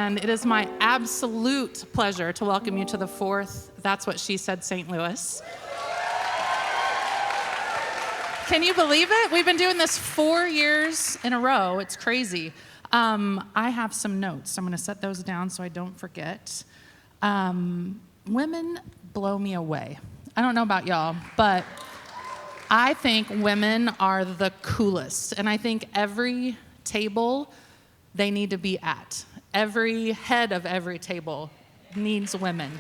and it is my absolute pleasure to welcome you to the 4th That's What She Said St. Louis. Can you believe it? We've been doing this 4 years in a row. It's crazy. I have some notes. I'm going to set those down so I don't forget. Women blow me away. I don't know about y'all, but I think women are the coolest. And I think every table they need to be at, every head of every table needs women.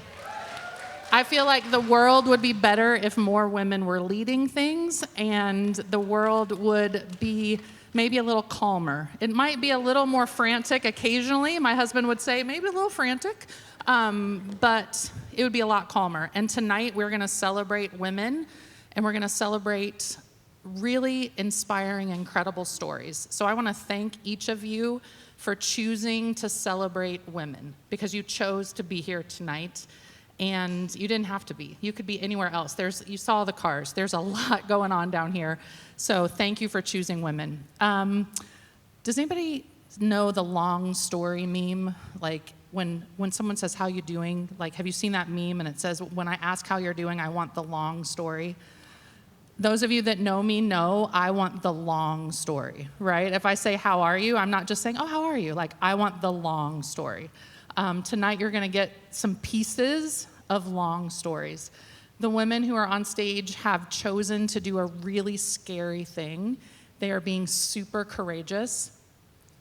I feel like the world would be better if more women were leading things, and the world would be maybe a little calmer. It might be a little more frantic occasionally. My husband would say maybe a little frantic, but it would be a lot calmer. And tonight we're going to celebrate women, and we're going to celebrate really inspiring, incredible stories. So I want to thank each of you for choosing to celebrate women, because you chose to be here tonight. And you didn't have to be. You could be anywhere else. You saw the cars. There's a lot going on down here. So thank you for choosing women. Does anybody know the long story meme? Like when someone says, how you doing? Like, have you seen that meme? And it says, when I ask how you're doing, I want the long story. Those of you that know me know I want the long story, right? If I say, how are you? I'm not just saying, oh, how are you? Like, I want the long story. Tonight you're going to get some pieces of long stories. The women who are on stage have chosen to do a really scary thing. They are being super courageous,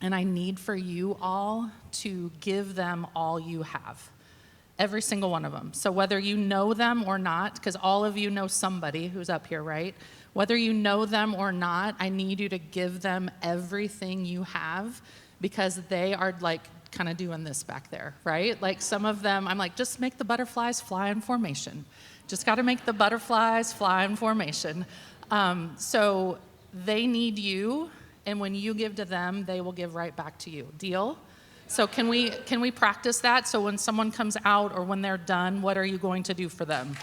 and I need for you all to give them all you have. Every single one of them. So whether you know them or not, because all of you know somebody who's up here, right? Whether you know them or not, I need you to give them everything you have, because they are like kind of doing this back there, right? Like some of them, I'm like, just make the butterflies fly in formation. Just got to make the butterflies fly in formation. So they need you, and when you give to them, they will give right back to you. Deal? So can we practice that? So when someone comes out or when they're done, what are you going to do for them?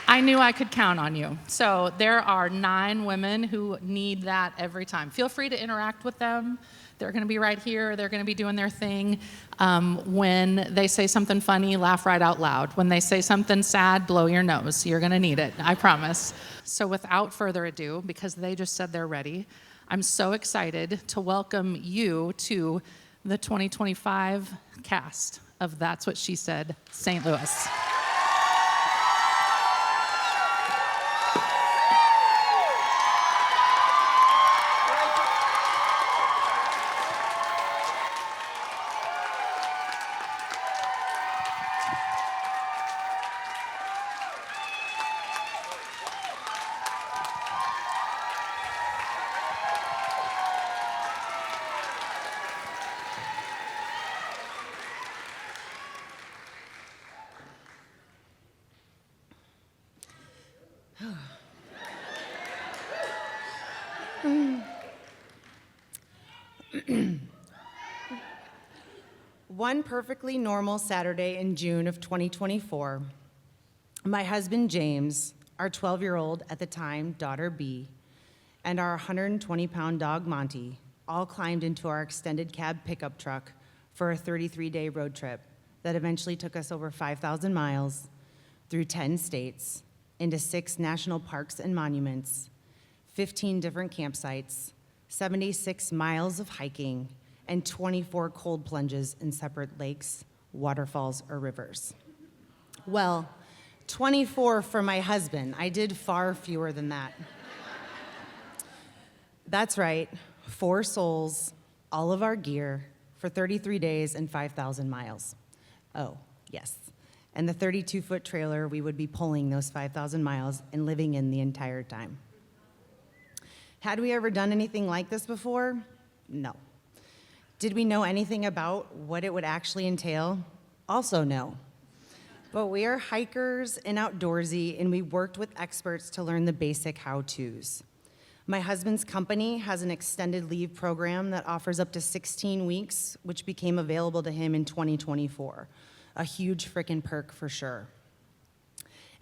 I knew I could count on you. So there are 9 women who need that every time. Feel free to interact with them. They're going to be right here. They're going to be doing their thing. When they say something funny, laugh right out loud. When they say something sad, blow your nose. You're going to need it, I promise. So without further ado, because they just said they're ready, I'm so excited to welcome you to the 2025 cast of That's What She Said, St. Louis. One perfectly normal Saturday in June of 2024, my husband James, our 12-year-old at the time daughter B, and our 120-pound dog Monty all climbed into our extended cab pickup truck for a 33-day road trip that eventually took us over 5,000 miles through 10 states, into 6 national parks and monuments, 15 different campsites, 76 miles of hiking, and 24 cold plunges in separate lakes, waterfalls, or rivers. Well, 24 for my husband. I did far fewer than that. That's right, 4 souls, all of our gear, for 33 days and 5,000 miles. Oh, yes. And the 32-foot trailer we would be pulling those 5,000 miles and living in the entire time. Had we ever done anything like this before? No. Did we know anything about what it would actually entail? Also no. But we are hikers and outdoorsy, and we worked with experts to learn the basic how-tos. My husband's company has an extended leave program that offers up to 16 weeks, which became available to him in 2024. A huge frickin' perk for sure.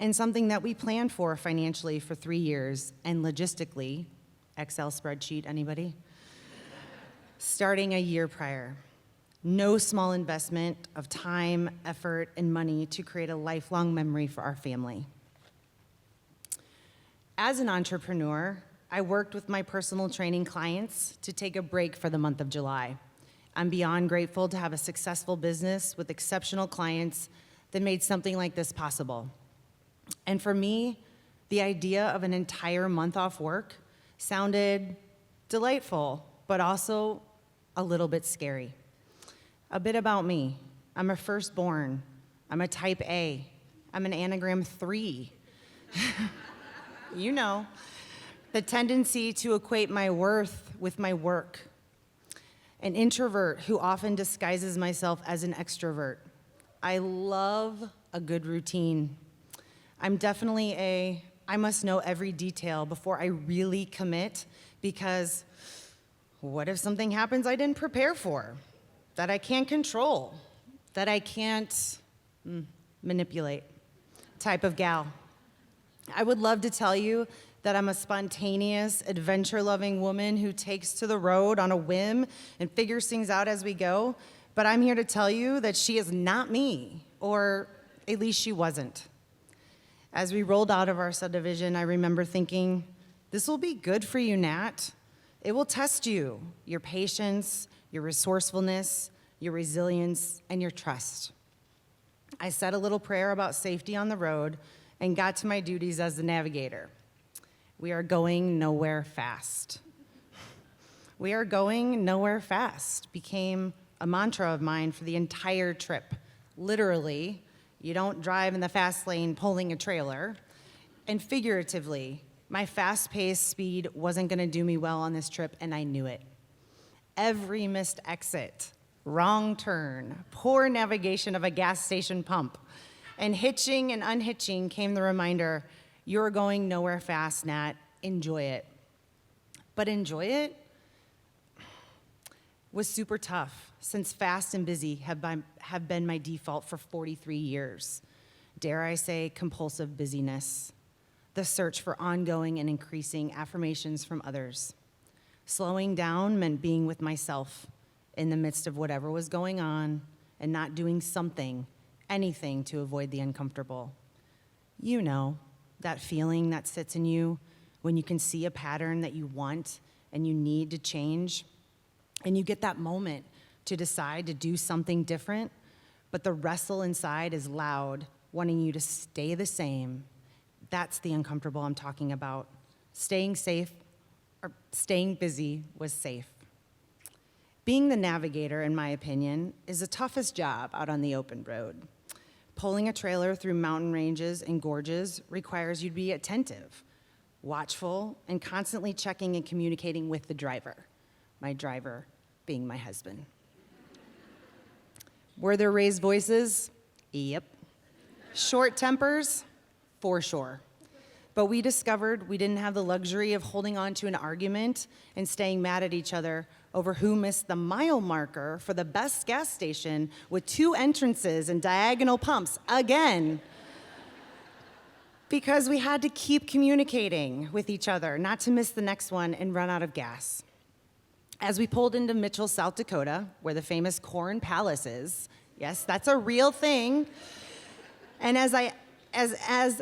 And something that we planned for financially for 3 years, and logistically Excel spreadsheet, anybody? Starting a year prior. No small investment of time, effort, and money to create a lifelong memory for our family. As an entrepreneur, I worked with my personal training clients to take a break for the month of July. I'm beyond grateful to have a successful business with exceptional clients that made something like this possible. And for me, the idea of an entire month off work sounded delightful, but also a little bit scary. A bit about me. I'm a firstborn. I'm a type A. I'm an Enneagram 3. You know, the tendency to equate my worth with my work. An introvert who often disguises myself as an extrovert. I love a good routine. I'm definitely I must know every detail before I really commit, because what if something happens I didn't prepare for, that I can't control, that I can't manipulate type of gal. I would love to tell you that I'm a spontaneous, adventure-loving woman who takes to the road on a whim and figures things out as we go, but I'm here to tell you that she is not me, or at least she wasn't. As we rolled out of our subdivision, I remember thinking, this will be good for you, Nat. It will test you, your patience, your resourcefulness, your resilience, and your trust. I said a little prayer about safety on the road and got to my duties as the navigator. We are going nowhere fast. We are going nowhere fast became a mantra of mine for the entire trip. Literally, you don't drive in the fast lane pulling a trailer. And figuratively, my fast-paced speed wasn't gonna do me well on this trip, and I knew it. Every missed exit, wrong turn, poor navigation of a gas station pump, and hitching and unhitching came the reminder, you're going nowhere fast, Nat, enjoy it. But enjoy it was super tough, since fast and busy have been my default for 43 years. Dare I say compulsive busyness, the search for ongoing and increasing affirmations from others. Slowing down meant being with myself in the midst of whatever was going on and not doing something, anything to avoid the uncomfortable. You know, that feeling that sits in you when you can see a pattern that you want and you need to change, and you get that moment to decide to do something different, but the wrestle inside is loud, wanting you to stay the same. That's the uncomfortable I'm talking about. Staying safe or staying busy was safe. Being the navigator, in my opinion, is the toughest job out on the open road. Pulling a trailer through mountain ranges and gorges requires you to be attentive, watchful, and constantly checking and communicating with the driver, my driver being my husband. Were there raised voices? Yep. Short tempers? For sure. But we discovered we didn't have the luxury of holding on to an argument and staying mad at each other over who missed the mile marker for the best gas station with 2 entrances and diagonal pumps again. Because we had to keep communicating with each other, not to miss the next one and run out of gas. As we pulled into Mitchell, South Dakota, where the famous Corn Palace is, yes, that's a real thing, and as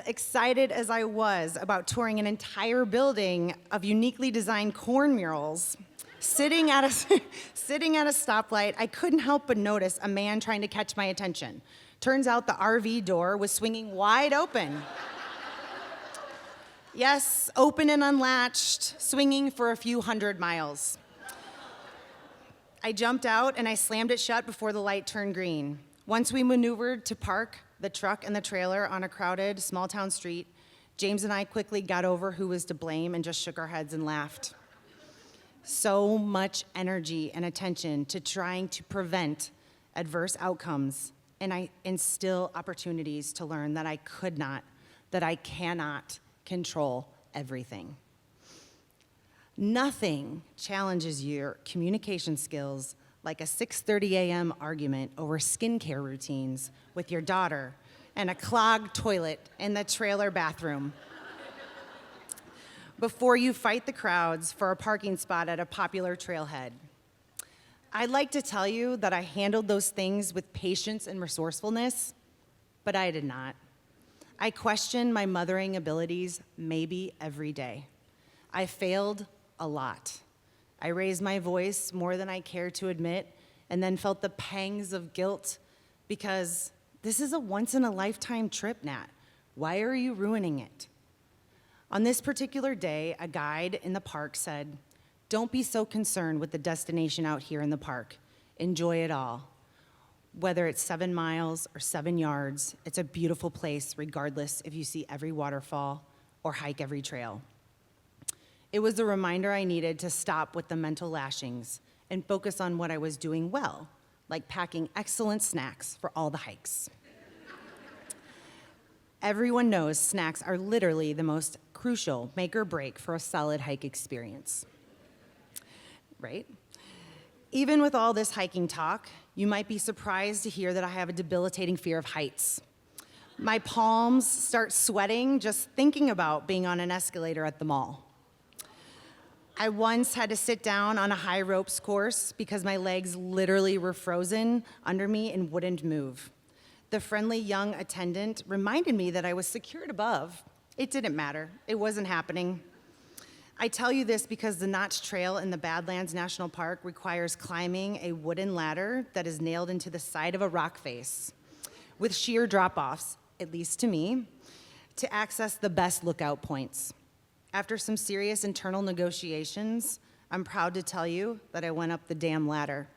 excited as I was about touring an entire building of uniquely designed corn murals, sitting at a stoplight, I couldn't help but notice a man trying to catch my attention. Turns out the RV door was swinging wide open. Yes, open and unlatched, swinging for a few hundred miles. I jumped out and I slammed it shut before the light turned green. Once we maneuvered to park the truck and the trailer on a crowded small town street, James and I quickly got over who was to blame and just shook our heads and laughed. So much energy and attention to trying to prevent adverse outcomes and instill opportunities to learn that I cannot control everything. Nothing challenges your communication skills like a 6:30 a.m. argument over skincare routines with your daughter and a clogged toilet in the trailer bathroom. before you fight the crowds for a parking spot at a popular trailhead. I'd like to tell you that I handled those things with patience and resourcefulness, but I did not. I questioned my mothering abilities maybe every day. I failed a lot. I raised my voice more than I cared to admit, and then felt the pangs of guilt because this is a once-in-a-lifetime trip, Nat. Why are you ruining it? On this particular day, a guide in the park said, "Don't be so concerned with the destination out here in the park. Enjoy it all. Whether it's 7 miles or 7 yards, it's a beautiful place regardless if you see every waterfall or hike every trail." It was the reminder I needed to stop with the mental lashings and focus on what I was doing well, like packing excellent snacks for all the hikes. Everyone knows snacks are literally the most crucial make or break for a solid hike experience, right? Even with all this hiking talk, you might be surprised to hear that I have a debilitating fear of heights. My palms start sweating just thinking about being on an escalator at the mall. I once had to sit down on a high ropes course because my legs literally were frozen under me and wouldn't move. The friendly young attendant reminded me that I was secured above. It didn't matter. It wasn't happening. I tell you this because the Notch Trail in the Badlands National Park requires climbing a wooden ladder that is nailed into the side of a rock face with sheer drop-offs, at least to me, to access the best lookout points. After some serious internal negotiations, I'm proud to tell you that I went up the damn ladder.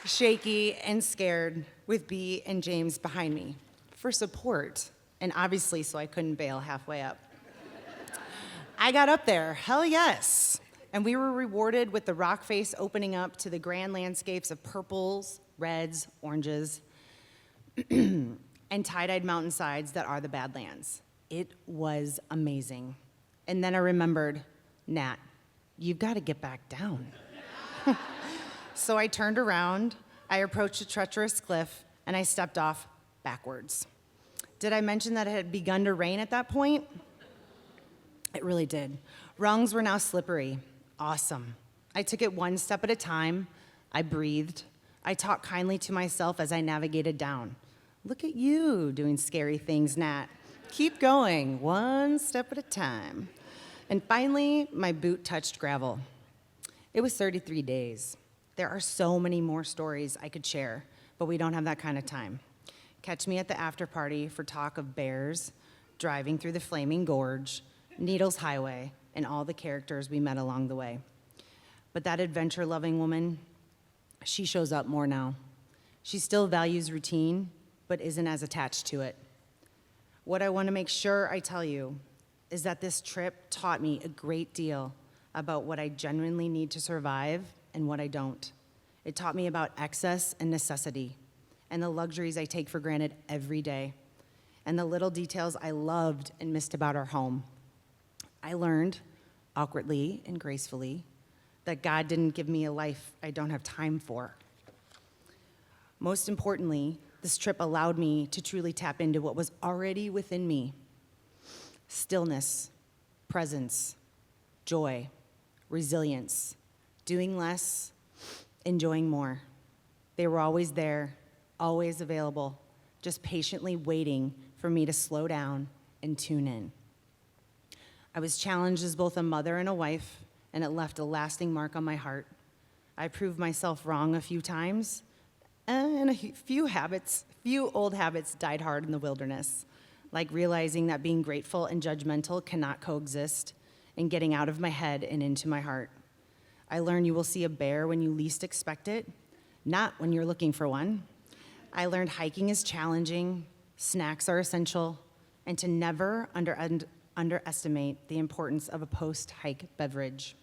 Shaky and scared, with Bea and James behind me for support, and obviously so I couldn't bail halfway up. I got up there, hell yes, and we were rewarded with the rock face opening up to the grand landscapes of purples, reds, oranges, and tie-dyed mountainsides that are the Badlands. It was amazing. And then I remembered, Nat, you've got to get back down. So I turned around, I approached a treacherous cliff, and I stepped off backwards. Did I mention that it had begun to rain at that point? It really did. Rungs were now slippery. Awesome. I took it one step at a time. I breathed. I talked kindly to myself as I navigated down. Look at you doing scary things, Nat. Keep going, one step at a time. And finally, my boot touched gravel. It was 33 days. There are so many more stories I could share, but we don't have that kind of time. Catch me at the after party for talk of bears, driving through the Flaming Gorge, Needles Highway, and all the characters we met along the way. But that adventure-loving woman, she shows up more now. She still values routine, but isn't as attached to it. What I want to make sure I tell you is that this trip taught me a great deal about what I genuinely need to survive and what I don't. It taught me about excess and necessity, and the luxuries I take for granted every day, and the little details I loved and missed about our home. I learned, awkwardly and gracefully, that God didn't give me a life I don't have time for. Most importantly, this trip allowed me to truly tap into what was already within me: stillness, presence, joy, resilience, doing less, enjoying more. They were always there, always available, just patiently waiting for me to slow down and tune in. I was challenged as both a mother and a wife, and it left a lasting mark on my heart. I proved myself wrong a few times, and a few old habits died hard in the wilderness, like realizing that being grateful and judgmental cannot coexist, and getting out of my head and into my heart. I learned you will see a bear when you least expect it, not when you're looking for one. I learned hiking is challenging, snacks are essential, and to never underestimate the importance of a post-hike beverage.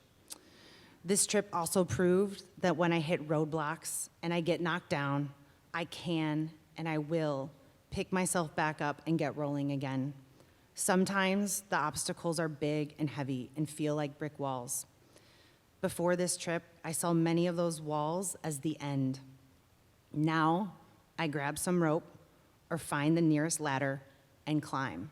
This trip also proved that when I hit roadblocks and I get knocked down, I can and I will pick myself back up and get rolling again. Sometimes the obstacles are big and heavy and feel like brick walls. Before this trip, I saw many of those walls as the end. Now, I grab some rope, or find the nearest ladder and climb.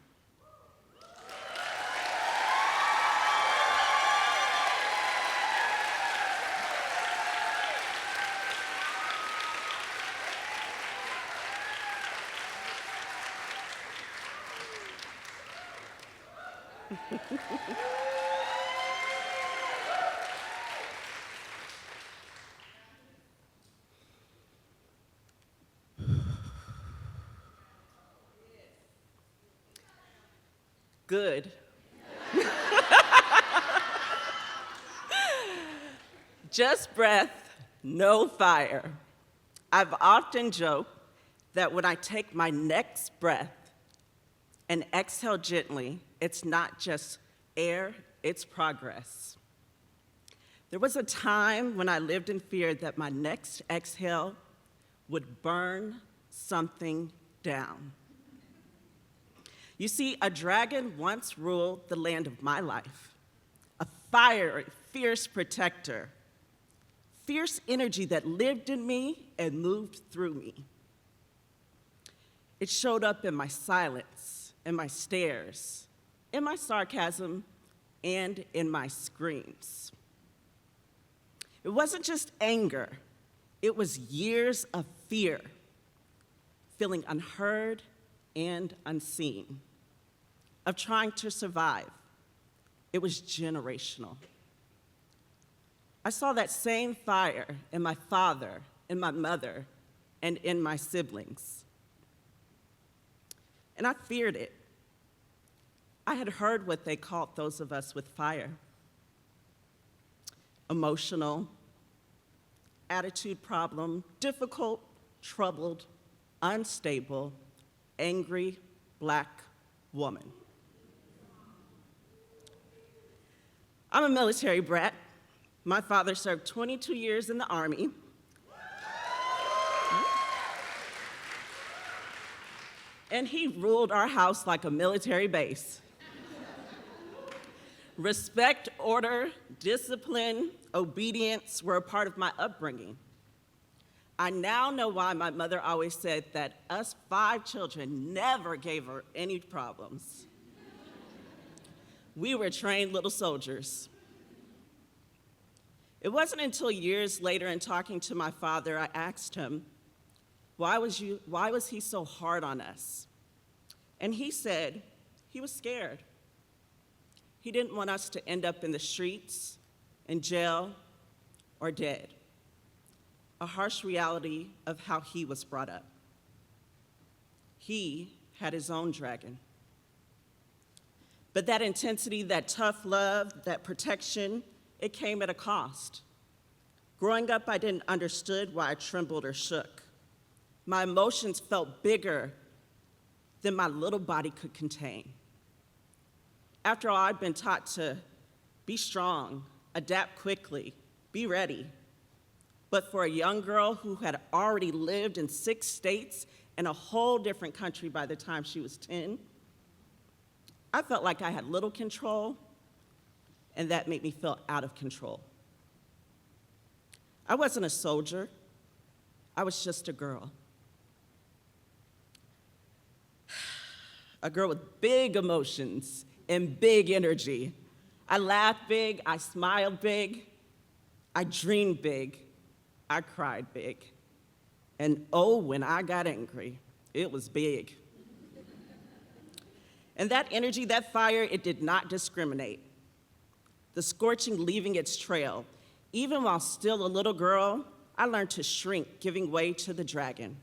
Good. Just breath, no fire. I've often joked that when I take my next breath and exhale gently, it's not just air, it's progress. There was a time when I lived in fear that my next exhale would burn something down. You see, a dragon once ruled the land of my life, a fiery, fierce protector, fierce energy that lived in me and moved through me. It showed up in my silence, in my stares, in my sarcasm, and in my screams. It wasn't just anger, it was years of fear, feeling unheard and unseen, of trying to survive. It was generational. I saw that same fire in my father, in my mother, and in my siblings. And I feared it. I had heard what they called those of us with fire: emotional, attitude problem, difficult, troubled, unstable, angry, Black woman. I'm a military brat. My father served 22 years in the Army. And he ruled our house like a military base. Respect, order, discipline, obedience were a part of my upbringing. I now know why my mother always said that us 5 children never gave her any problems. We were trained little soldiers. It wasn't until years later in talking to my father, I asked him, why was he so hard on us? And he said he was scared. He didn't want us to end up in the streets, in jail, or dead. A harsh reality of how he was brought up. He had his own dragon. But that intensity, that tough love, that protection, it came at a cost. Growing up, I didn't understand why I trembled or shook. My emotions felt bigger than my little body could contain. After all, I'd been taught to be strong, adapt quickly, be ready. But for a young girl who had already lived in 6 states and a whole different country by the time she was 10, I felt like I had little control, and that made me feel out of control. I wasn't a soldier, I was just a girl. A girl with big emotions and big energy. I laughed big, I smiled big, I dreamed big, I cried big. And oh, when I got angry, it was big. And that energy, that fire, it did not discriminate. The scorching leaving its trail. Even while still a little girl, I learned to shrink, giving way to the dragon.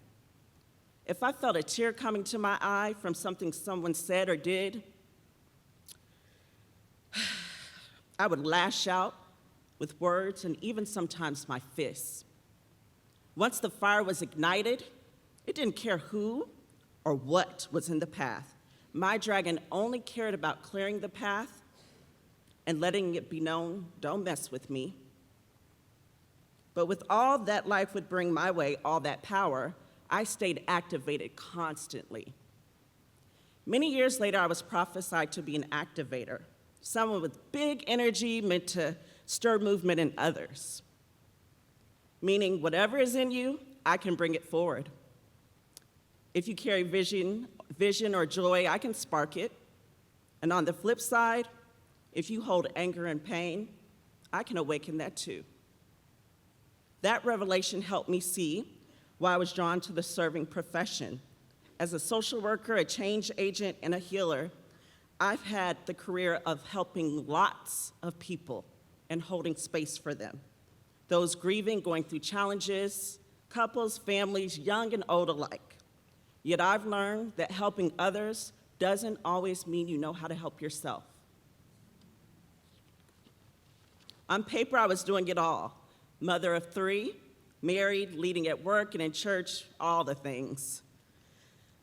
If I felt a tear coming to my eye from something someone said or did, I would lash out with words and even sometimes my fists. Once the fire was ignited, it didn't care who or what was in the path. My dragon only cared about clearing the path and letting it be known, don't mess with me. But with all that life would bring my way, all that power, I stayed activated constantly. Many years later, I was prophesied to be an activator, someone with big energy meant to stir movement in others. Meaning, whatever is in you, I can bring it forward. If you carry vision or joy, I can spark it. And on the flip side, if you hold anger and pain, I can awaken that too. That revelation helped me see why I was drawn to the serving profession. As a social worker, a change agent, and a healer, I've had the career of helping lots of people and holding space for them. Those grieving, going through challenges, couples, families, young and old alike. Yet I've learned that helping others doesn't always mean you know how to help yourself. On paper, I was doing it all. Mother of 3, married, leading at work and in church, all the things.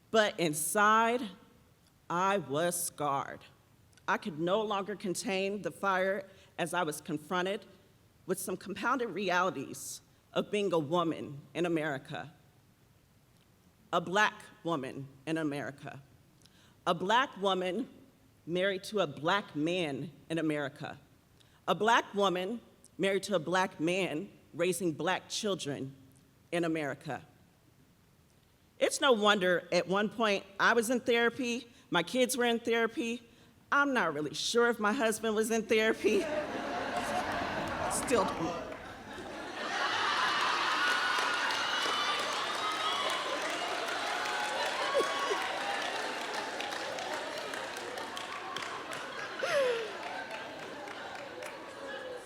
But inside, I was scarred. I could no longer contain the fire as I was confronted with some compounded realities of being a woman in America, a Black woman in America, a Black woman married to a Black man in America, a Black woman married to a Black man raising Black children in America. It's no wonder at one point I was in therapy, my kids were in therapy. I'm not really sure if my husband was in therapy. Still don't.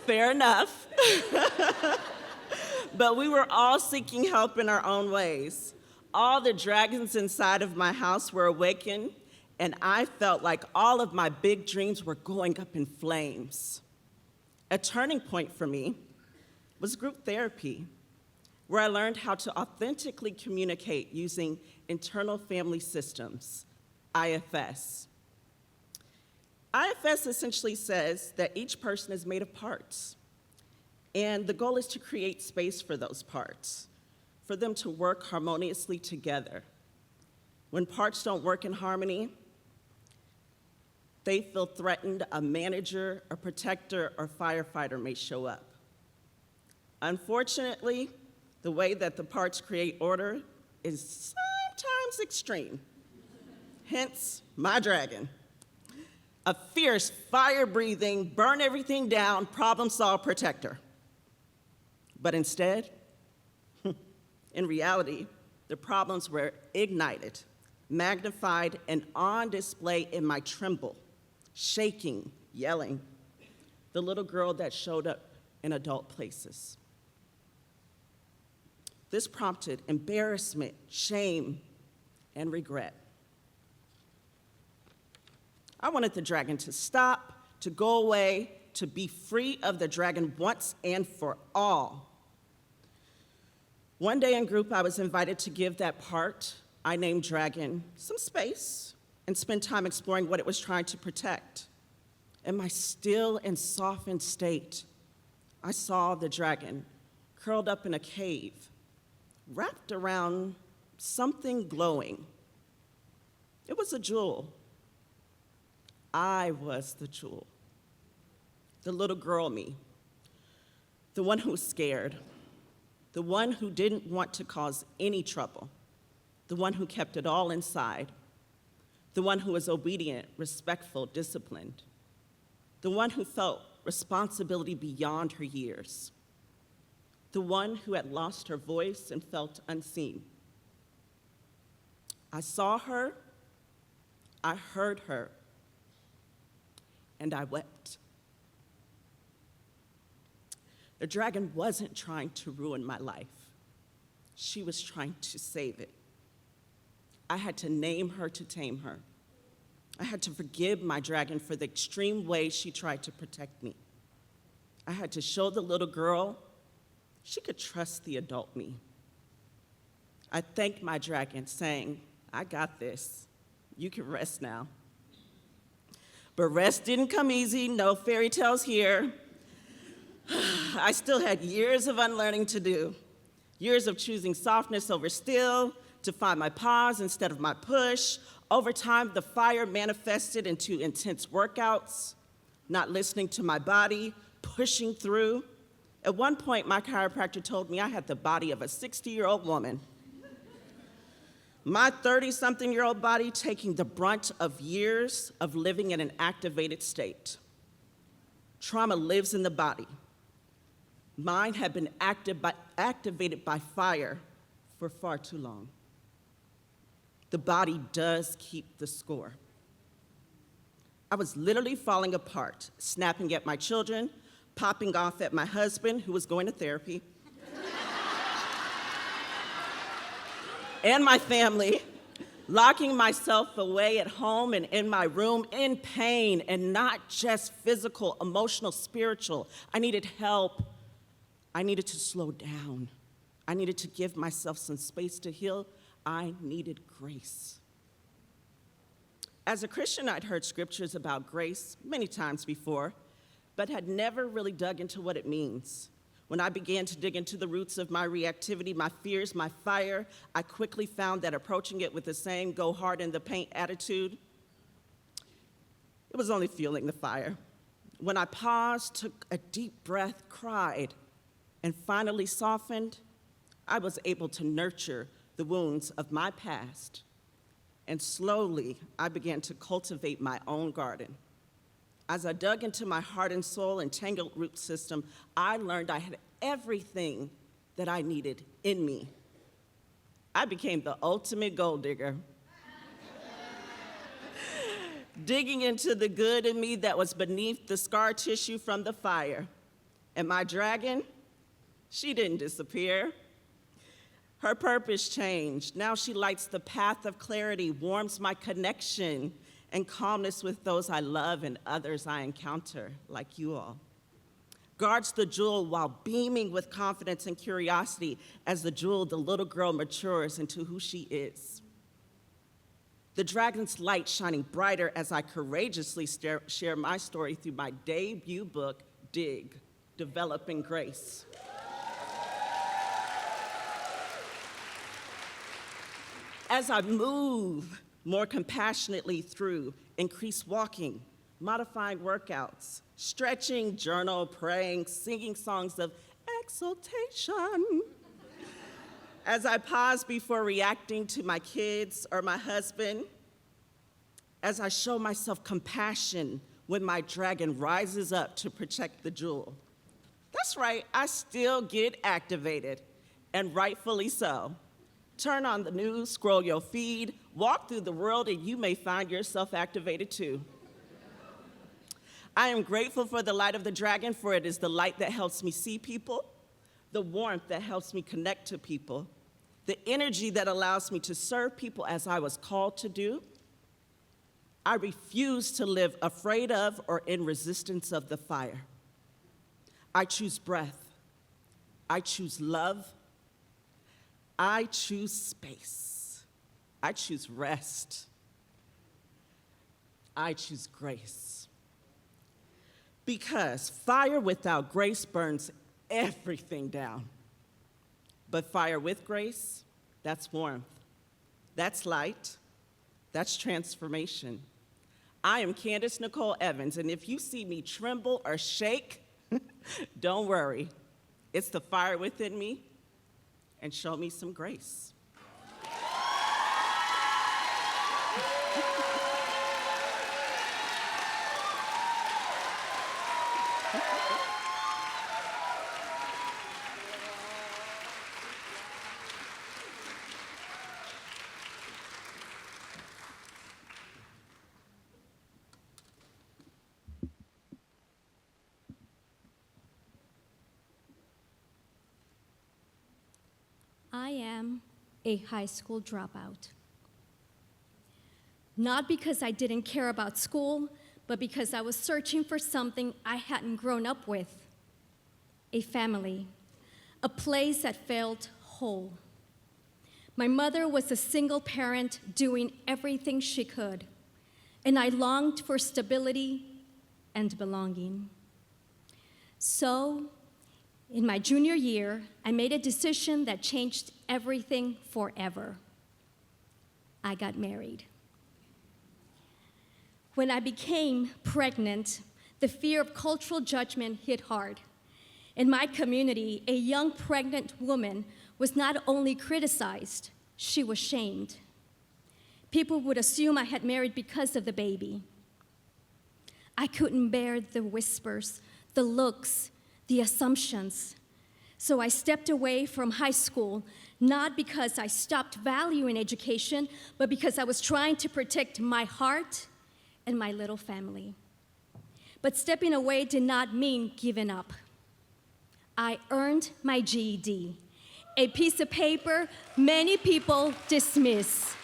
Fair enough. But we were all seeking help in our own ways. All the dragons inside of my house were awakened, and I felt like all of my big dreams were going up in flames. A turning point for me was group therapy, where I learned how to authentically communicate using internal family systems, IFS. IFS essentially says that each person is made of parts, and the goal is to create space for those parts, for them to work harmoniously together. When parts don't work in harmony, they feel threatened, a manager, a protector, or firefighter may show up. Unfortunately, the way that the parts create order is sometimes extreme. Hence, my dragon. A fierce, fire-breathing, burn everything down, problem-solve protector. But instead, in reality, the problems were ignited, magnified, and on display in my tremble, shaking, yelling, the little girl that showed up in adult places. This prompted embarrassment, shame, and regret. I wanted the dragon to stop, to go away, to be free of the dragon once and for all. One day in group, I was invited to give that part I named Dragon some space and spend time exploring what it was trying to protect. In my still and softened state, I saw the dragon curled up in a cave, wrapped around something glowing. It was a jewel. I was the jewel. The little girl me, the one who was scared, the one who didn't want to cause any trouble, the one who kept it all inside, the one who was obedient, respectful, disciplined, the one who felt responsibility beyond her years, the one who had lost her voice and felt unseen. I saw her, I heard her, and I wept. The dragon wasn't trying to ruin my life. She was trying to save it. I had to name her to tame her. I had to forgive my dragon for the extreme way she tried to protect me. I had to show the little girl she could trust the adult me. I thanked my dragon, saying, "I got this. You can rest now." But rest didn't come easy, no fairy tales here. I still had years of unlearning to do, years of choosing softness over steel, to find my pause instead of my push. Over time, the fire manifested into intense workouts, not listening to my body, pushing through. At one point, my chiropractor told me I had the body of a 60-year-old woman. My 30-something-year-old body taking the brunt of years of living in an activated state. Trauma lives in the body. Mine had been activated by fire for far too long. The body does keep the score. I was literally falling apart, snapping at my children, popping off at my husband, who was going to therapy, and my family, locking myself away at home and in my room in pain, and not just physical, emotional, spiritual. I needed help. I needed to slow down. I needed to give myself some space to heal. I needed grace. As a Christian, I'd heard scriptures about grace many times before, but had never really dug into what it means. When I began to dig into the roots of my reactivity, my fears, my fire, I quickly found that approaching it with the same go hard in the paint attitude, it was only fueling the fire. When I paused, took a deep breath, cried, and finally softened, I was able to nurture the wounds of my past. And slowly, I began to cultivate my own garden. As I dug into my heart and soul and tangled root system, I learned I had everything that I needed in me. I became the ultimate gold digger. Digging into the good in me that was beneath the scar tissue from the fire. And my dragon, she didn't disappear. Her purpose changed. Now she lights the path of clarity, warms my connection and calmness with those I love and others I encounter, like you all. Guards the jewel while beaming with confidence and curiosity as the jewel, the little girl, matures into who she is. The dragon's light shining brighter as I courageously share my story through my debut book, Dig, Developing Grace. As I move more compassionately through increased walking, modifying workouts, stretching, journal, praying, singing songs of exaltation. As I pause before reacting to my kids or my husband, as I show myself compassion when my dragon rises up to protect the jewel. That's right, I still get activated, and rightfully so. Turn on the news, scroll your feed, walk through the world, and you may find yourself activated too. I am grateful for the light of the dragon, for it is the light that helps me see people, the warmth that helps me connect to people, the energy that allows me to serve people as I was called to do. I refuse to live afraid of or in resistance of the fire. I choose breath. I choose love. I choose space. I choose rest. I choose grace. Because fire without grace burns everything down. But fire with grace, that's warmth. That's light. That's transformation. I am Candice Nicole Evans, and if you see me tremble or shake, don't worry. It's the fire within me, and show me some grace. I am a high school dropout. Not because I didn't care about school, but because I was searching for something I hadn't grown up with. A family, a place that felt whole. My mother was a single parent doing everything she could, and I longed for stability and belonging. So, in my junior year, I made a decision that changed everything forever. I got married. When I became pregnant, the fear of cultural judgment hit hard. In my community, a young pregnant woman was not only criticized, she was shamed. People would assume I had married because of the baby. I couldn't bear the whispers, the looks, the assumptions. So I stepped away from high school, not because I stopped valuing education, but because I was trying to protect my heart and my little family. But stepping away did not mean giving up. I earned my GED, a piece of paper many people dismiss.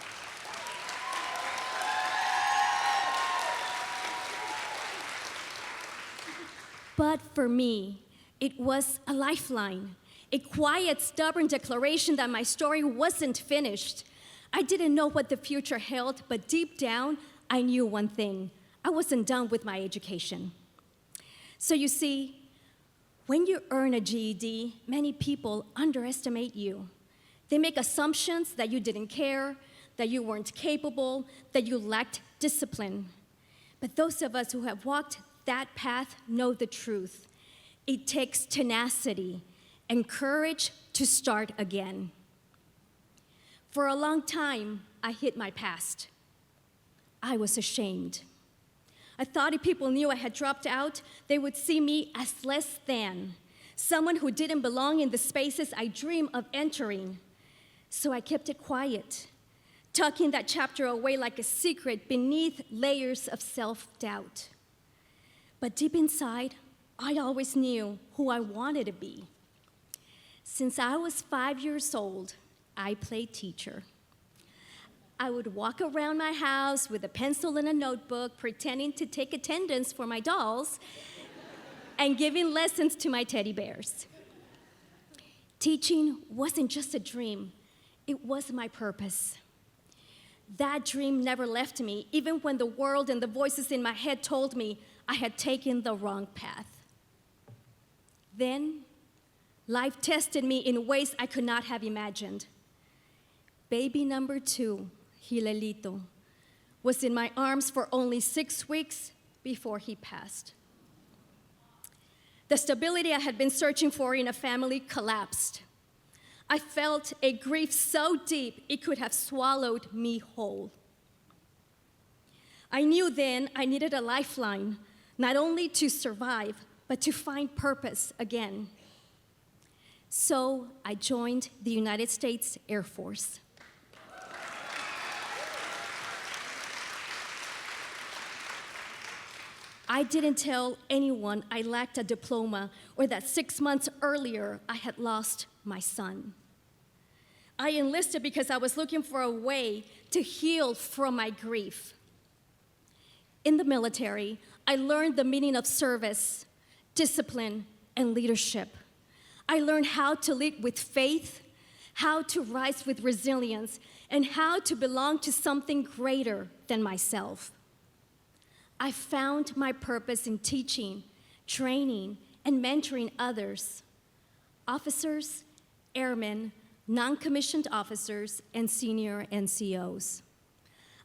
But for me, it was a lifeline, a quiet, stubborn declaration that my story wasn't finished. I didn't know what the future held, but deep down, I knew one thing. I wasn't done with my education. So you see, when you earn a GED, many people underestimate you. They make assumptions that you didn't care, that you weren't capable, that you lacked discipline. But those of us who have walked that path know the truth. It takes tenacity and courage to start again. For a long time, I hid my past. I was ashamed. I thought if people knew I had dropped out, they would see me as less than, someone who didn't belong in the spaces I dream of entering. So I kept it quiet, tucking that chapter away like a secret beneath layers of self-doubt. But deep inside, I always knew who I wanted to be. Since I was 5 years old, I played teacher. I would walk around my house with a pencil and a notebook, pretending to take attendance for my dolls and giving lessons to my teddy bears. Teaching wasn't just a dream, it was my purpose. That dream never left me, even when the world and the voices in my head told me I had taken the wrong path. Then, life tested me in ways I could not have imagined. Baby number 2, Hilelito, was in my arms for only 6 weeks before he passed. The stability I had been searching for in a family collapsed. I felt a grief so deep it could have swallowed me whole. I knew then I needed a lifeline, not only to survive, but to find purpose again. So I joined the United States Air Force. I didn't tell anyone I lacked a diploma or that 6 months earlier I had lost my son. I enlisted because I was looking for a way to heal from my grief. In the military, I learned the meaning of service, discipline, and leadership. I learned how to lead with faith, how to rise with resilience, and how to belong to something greater than myself. I found my purpose in teaching, training, and mentoring others, officers, airmen, non-commissioned officers, and senior NCOs.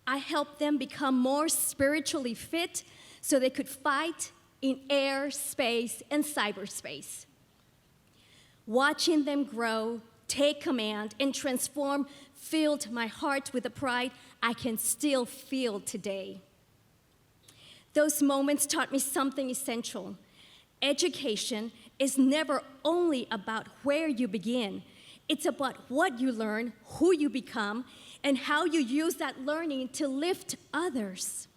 I helped them become more spiritually fit so they could fight in air, space, and cyberspace. Watching them grow, take command, and transform filled my heart with a pride I can still feel today. Those moments taught me something essential. Education is never only about where you begin. It's about what you learn, who you become, and how you use that learning to lift others.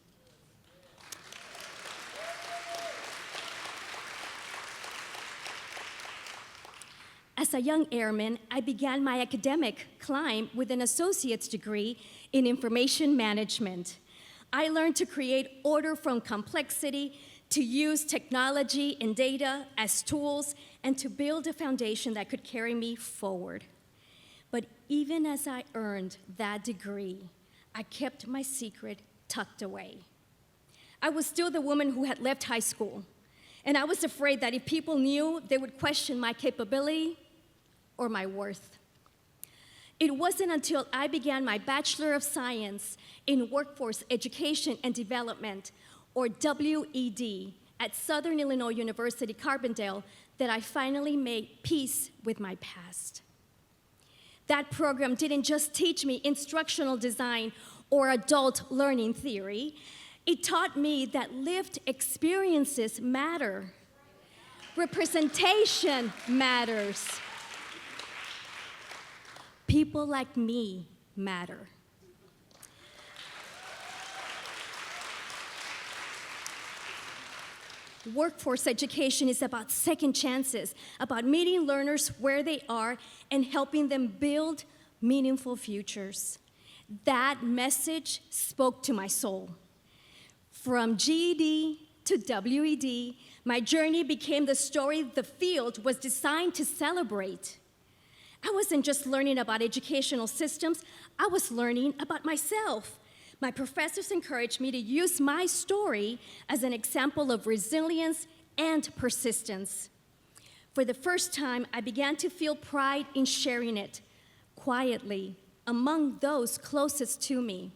As a young airman, I began my academic climb with an associate's degree in information management. I learned to create order from complexity, to use technology and data as tools, and to build a foundation that could carry me forward. But even as I earned that degree, I kept my secret tucked away. I was still the woman who had left high school, and I was afraid that if people knew, they would question my capability or my worth. It wasn't until I began my Bachelor of Science in Workforce Education and Development, or WED, at Southern Illinois University, Carbondale, that I finally made peace with my past. That program didn't just teach me instructional design or adult learning theory, it taught me that lived experiences matter. Representation matters. People like me matter. Workforce education is about second chances, about meeting learners where they are and helping them build meaningful futures. That message spoke to my soul. From GED to WED, my journey became the story the field was designed to celebrate. I wasn't just learning about educational systems, I was learning about myself. My professors encouraged me to use my story as an example of resilience and persistence. For the first time, I began to feel pride in sharing it quietly among those closest to me.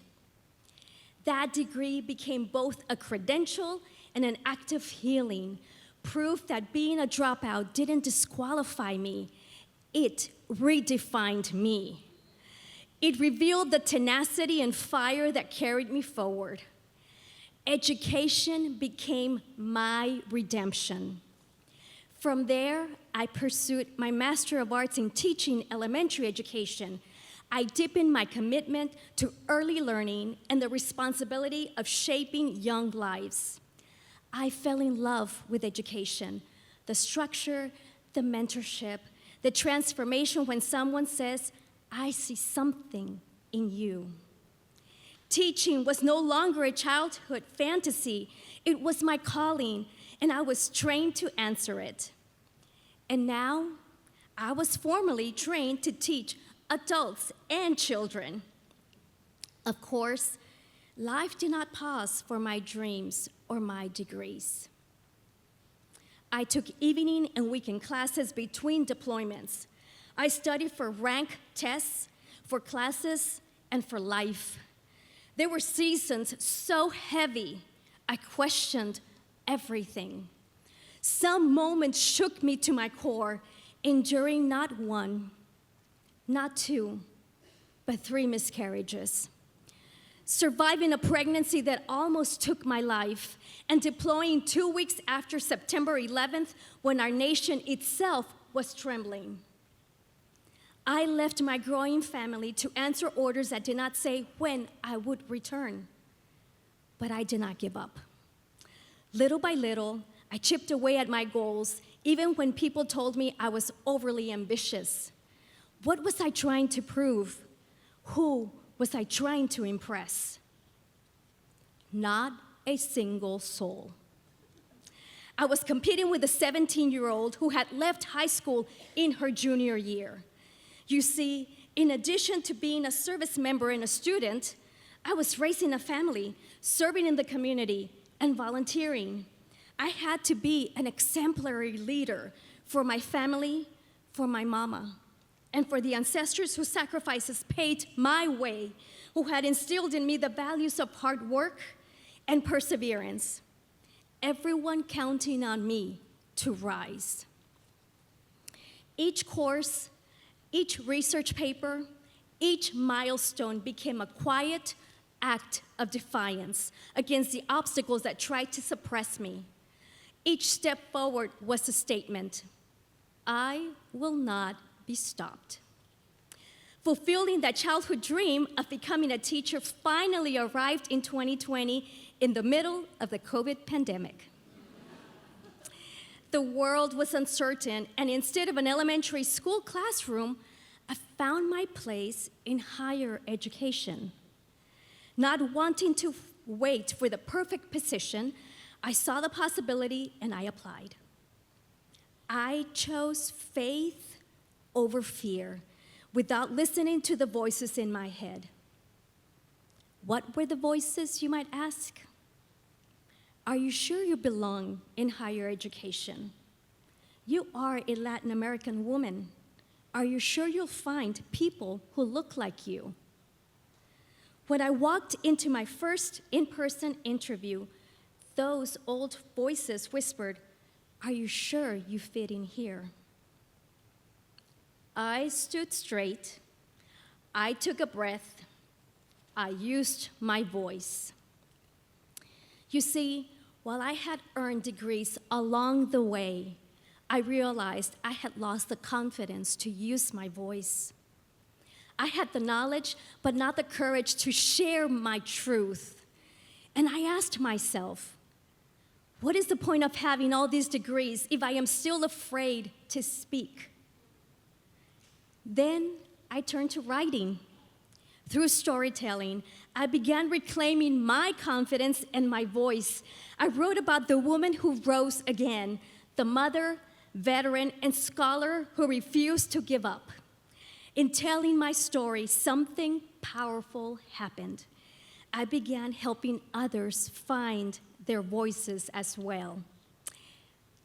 That degree became both a credential and an act of healing, proof that being a dropout didn't disqualify me, it redefined me. It revealed the tenacity and fire that carried me forward. Education became my redemption. From there, I pursued my Master of Arts in Teaching Elementary Education. I deepened my commitment to early learning and the responsibility of shaping young lives. I fell in love with education, the structure, the mentorship, the transformation when someone says, I see something in you. Teaching was no longer a childhood fantasy. It was my calling, and I was trained to answer it. And now, I was formally trained to teach adults and children. Of course, life did not pause for my dreams or my degrees. I took evening and weekend classes between deployments. I studied for rank tests, for classes, and for life. There were seasons so heavy, I questioned everything. Some moments shook me to my core, enduring not one, not two, but 3 miscarriages. Surviving a pregnancy that almost took my life, and deploying 2 weeks after September 11th, when our nation itself was trembling. I left my growing family to answer orders that did not say when I would return. But I did not give up. Little by little, I chipped away at my goals, even when people told me I was overly ambitious. What was I trying to prove? Who was I trying to impress? Not a single soul. I was competing with a 17-year-old who had left high school in her junior year. You see, in addition to being a service member and a student, I was raising a family, serving in the community, and volunteering. I had to be an exemplary leader for my family, for my mama, and for the ancestors whose sacrifices paved my way, who had instilled in me the values of hard work and perseverance. Everyone counting on me to rise. Each course, each research paper, each milestone became a quiet act of defiance against the obstacles that tried to suppress me. Each step forward was a statement. I will not be stopped. Fulfilling that childhood dream of becoming a teacher finally arrived in 2020 in the middle of the COVID pandemic. The world was uncertain, and instead of an elementary school classroom, I found my place in higher education. Not wanting to wait for the perfect position, I saw the possibility and I applied. I chose faith over fear without listening to the voices in my head. What were the voices, you might ask? Are you sure you belong in higher education? You are a Latin American woman. Are you sure you'll find people who look like you? When I walked into my first in-person interview, those old voices whispered, "Are you sure you fit in here?" I stood straight. I took a breath. I used my voice. You see, while I had earned degrees along the way, I realized I had lost the confidence to use my voice. I had the knowledge, but not the courage to share my truth. And I asked myself, what is the point of having all these degrees if I am still afraid to speak? Then I turned to writing. Through storytelling, I began reclaiming my confidence and my voice. I wrote about the woman who rose again, the mother, veteran, and scholar who refused to give up. In telling my story, something powerful happened. I began helping others find their voices as well.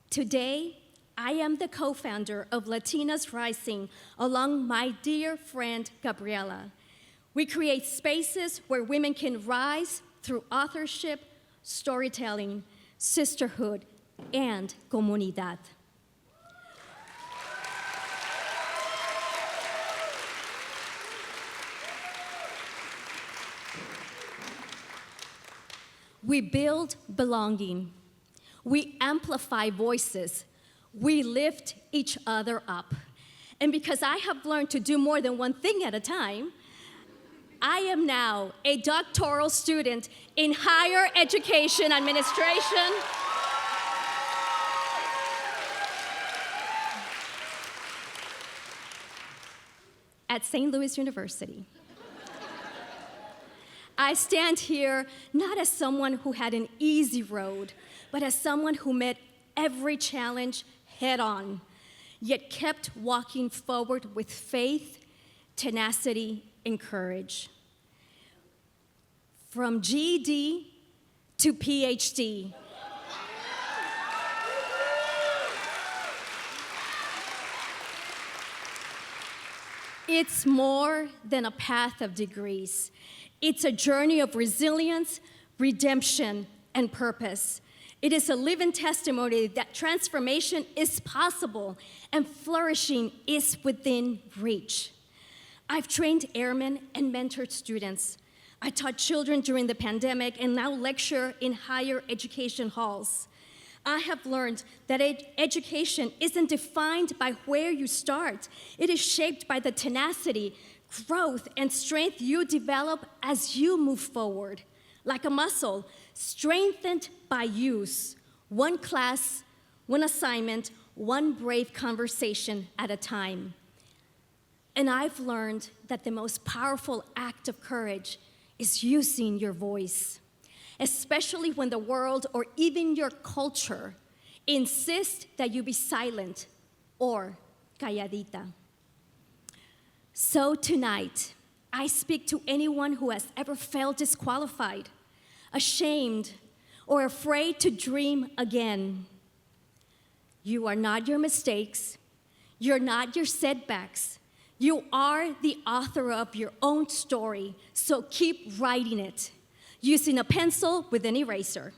Today, I am the co-founder of Latinas Rising, along my dear friend, Gabriela. We create spaces where women can rise through authorship, storytelling, sisterhood, and comunidad. We build belonging. We amplify voices. We lift each other up. And because I have learned to do more than one thing at a time, I am now a doctoral student in higher education administration. At St. Louis University. I stand here not as someone who had an easy road, but as someone who met every challenge head on, yet kept walking forward with faith, tenacity, and courage. From GED to PhD. It's more than a path of degrees. It's a journey of resilience, redemption, and purpose. It is a living testimony that transformation is possible and flourishing is within reach. I've trained airmen and mentored students. I taught children during the pandemic and now lecture in higher education halls. I have learned that education isn't defined by where you start. It is shaped by the tenacity, growth, and strength you develop as you move forward. Like a muscle, strengthened by use. One class, one assignment, one brave conversation at a time. And I've learned that the most powerful act of courage is using your voice, especially when the world or even your culture insist that you be silent or calladita. So tonight, I speak to anyone who has ever felt disqualified, ashamed, or afraid to dream again. You are not your mistakes. You're not your setbacks. You are the author of your own story, so keep writing it, using a pencil with an eraser.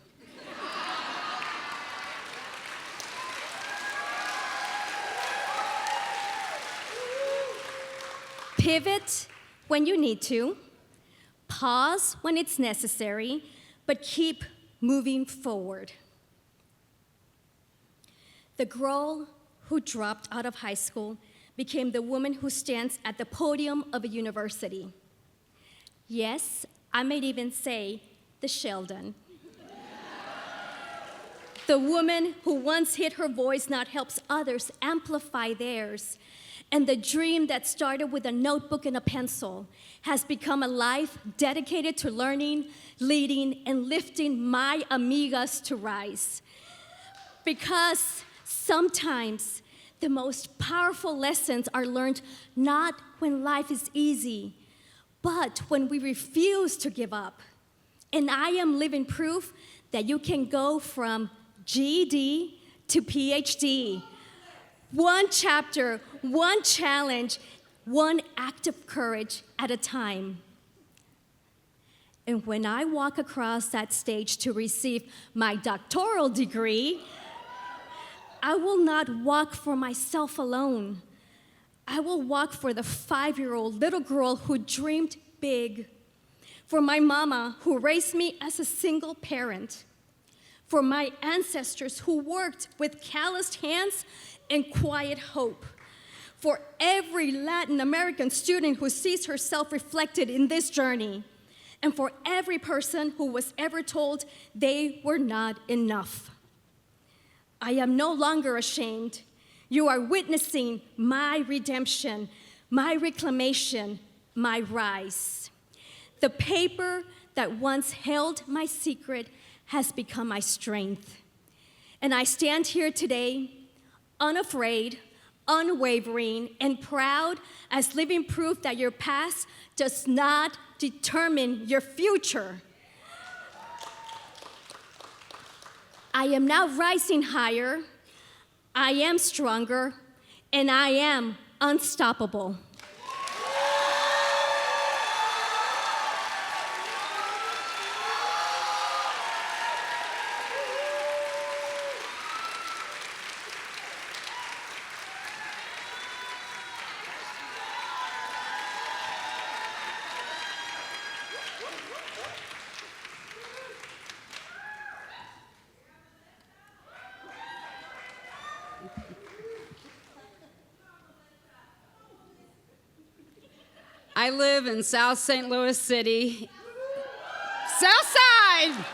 Pivot when you need to, pause when it's necessary, but keep moving forward. The girl who dropped out of high school became the woman who stands at the podium of a university. Yes, I might even say the Sheldon. The woman who once hid her voice now helps others amplify theirs. And the dream that started with a notebook and a pencil has become a life dedicated to learning, leading, and lifting my amigas to rise. Because sometimes the most powerful lessons are learned not when life is easy, but when we refuse to give up. And I am living proof that you can go from GED to PhD. One chapter, one challenge, one act of courage at a time. And when I walk across that stage to receive my doctoral degree, I will not walk for myself alone. I will walk for the 5-year-old little girl who dreamed big, for my mama who raised me as a single parent, for my ancestors who worked with calloused hands and quiet hope, for every Latin American student who sees herself reflected in this journey, and for every person who was ever told they were not enough. I am no longer ashamed. You are witnessing my redemption, my reclamation, my rise. The paper that once held my secret has become my strength. And I stand here today, unafraid, unwavering, and proud as living proof that your past does not determine your future. I am now rising higher, I am stronger, and I am unstoppable. I live in South St. Louis City, South Side,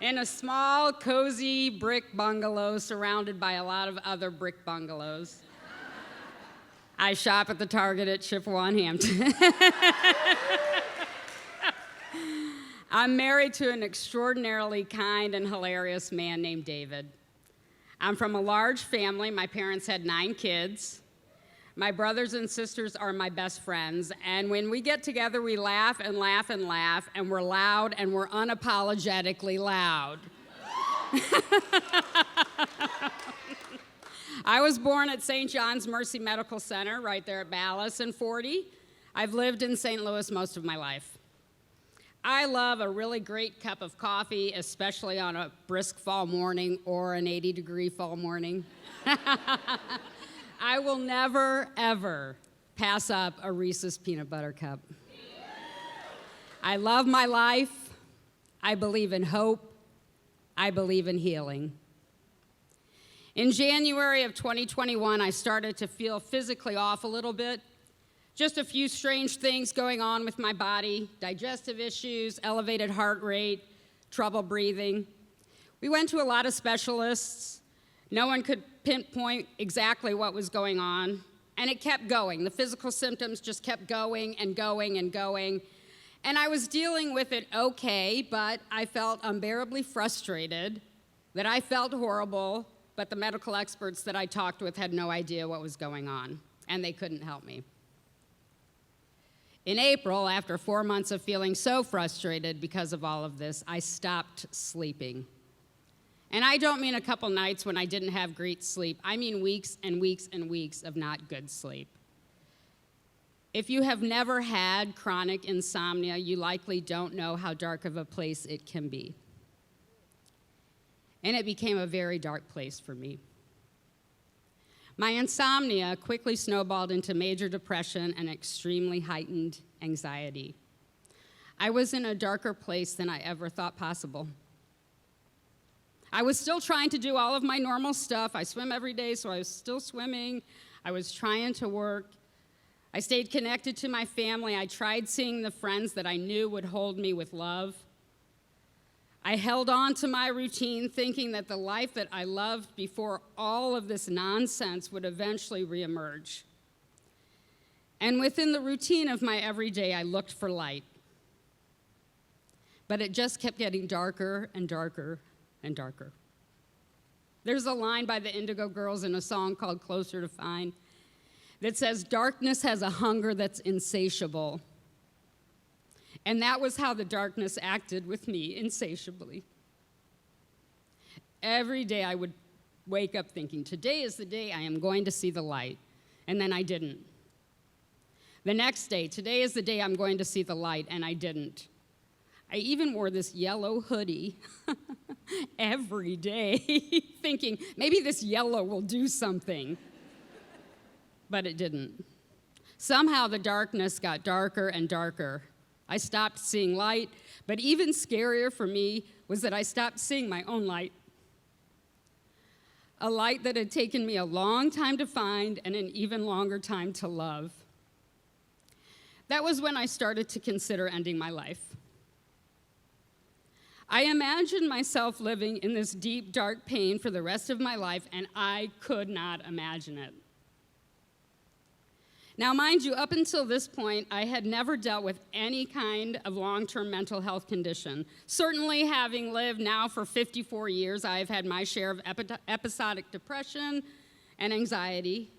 in a small, cozy brick bungalow surrounded by a lot of other brick bungalows. I shop at the Target at Chippewa and Hampton. I'm married to an extraordinarily kind and hilarious man named David. I'm from a large family. My parents had 9 kids. My brothers and sisters are my best friends, and when we get together, we laugh and laugh and laugh, and we're loud, and we're unapologetically loud. I was born at St. John's Mercy Medical Center, right there at Ballas in 40. I've lived in St. Louis most of my life. I love a really great cup of coffee, especially on a brisk fall morning or an 80-degree fall morning. I will never, ever pass up a Reese's peanut butter cup. I love my life. I believe in hope. I believe in healing. In January of 2021, I started to feel physically off a little bit. Just a few strange things going on with my body, digestive issues, elevated heart rate, trouble breathing. We went to a lot of specialists. No one could pinpoint exactly what was going on, and it kept going. The physical symptoms just kept going and going and going, and I was dealing with it okay, but I felt unbearably frustrated, that I felt horrible, but the medical experts that I talked with had no idea what was going on, and they couldn't help me. In April, after 4 months of feeling so frustrated because of all of this, I stopped sleeping. And I don't mean a couple nights when I didn't have great sleep. I mean weeks and weeks and weeks of not good sleep. If you have never had chronic insomnia, you likely don't know how dark of a place it can be. And it became a very dark place for me. My insomnia quickly snowballed into major depression and extremely heightened anxiety. I was in a darker place than I ever thought possible. I was still trying to do all of my normal stuff. I swim every day, so I was still swimming. I was trying to work. I stayed connected to my family. I tried seeing the friends that I knew would hold me with love. I held on to my routine, thinking that the life that I loved before all of this nonsense would eventually reemerge. And within the routine of my everyday, I looked for light. But it just kept getting darker and darker and darker. There's a line by the Indigo Girls in a song called Closer to Fine that says, darkness has a hunger that's insatiable. And that was how the darkness acted with me, insatiably. Every day I would wake up thinking, today is the day I am going to see the light. And then I didn't. The next day, today is the day I'm going to see the light, and I didn't. I even wore this yellow hoodie every day, thinking maybe this yellow will do something. But it didn't. Somehow the darkness got darker and darker. I stopped seeing light, but even scarier for me was that I stopped seeing my own light. A light that had taken me a long time to find and an even longer time to love. That was when I started to consider ending my life. I imagined myself living in this deep, dark pain for the rest of my life, and I could not imagine it. Now, mind you, up until this point, I had never dealt with any kind of long-term mental health condition. Certainly, having lived now for 54 years, I have had my share of episodic depression and anxiety.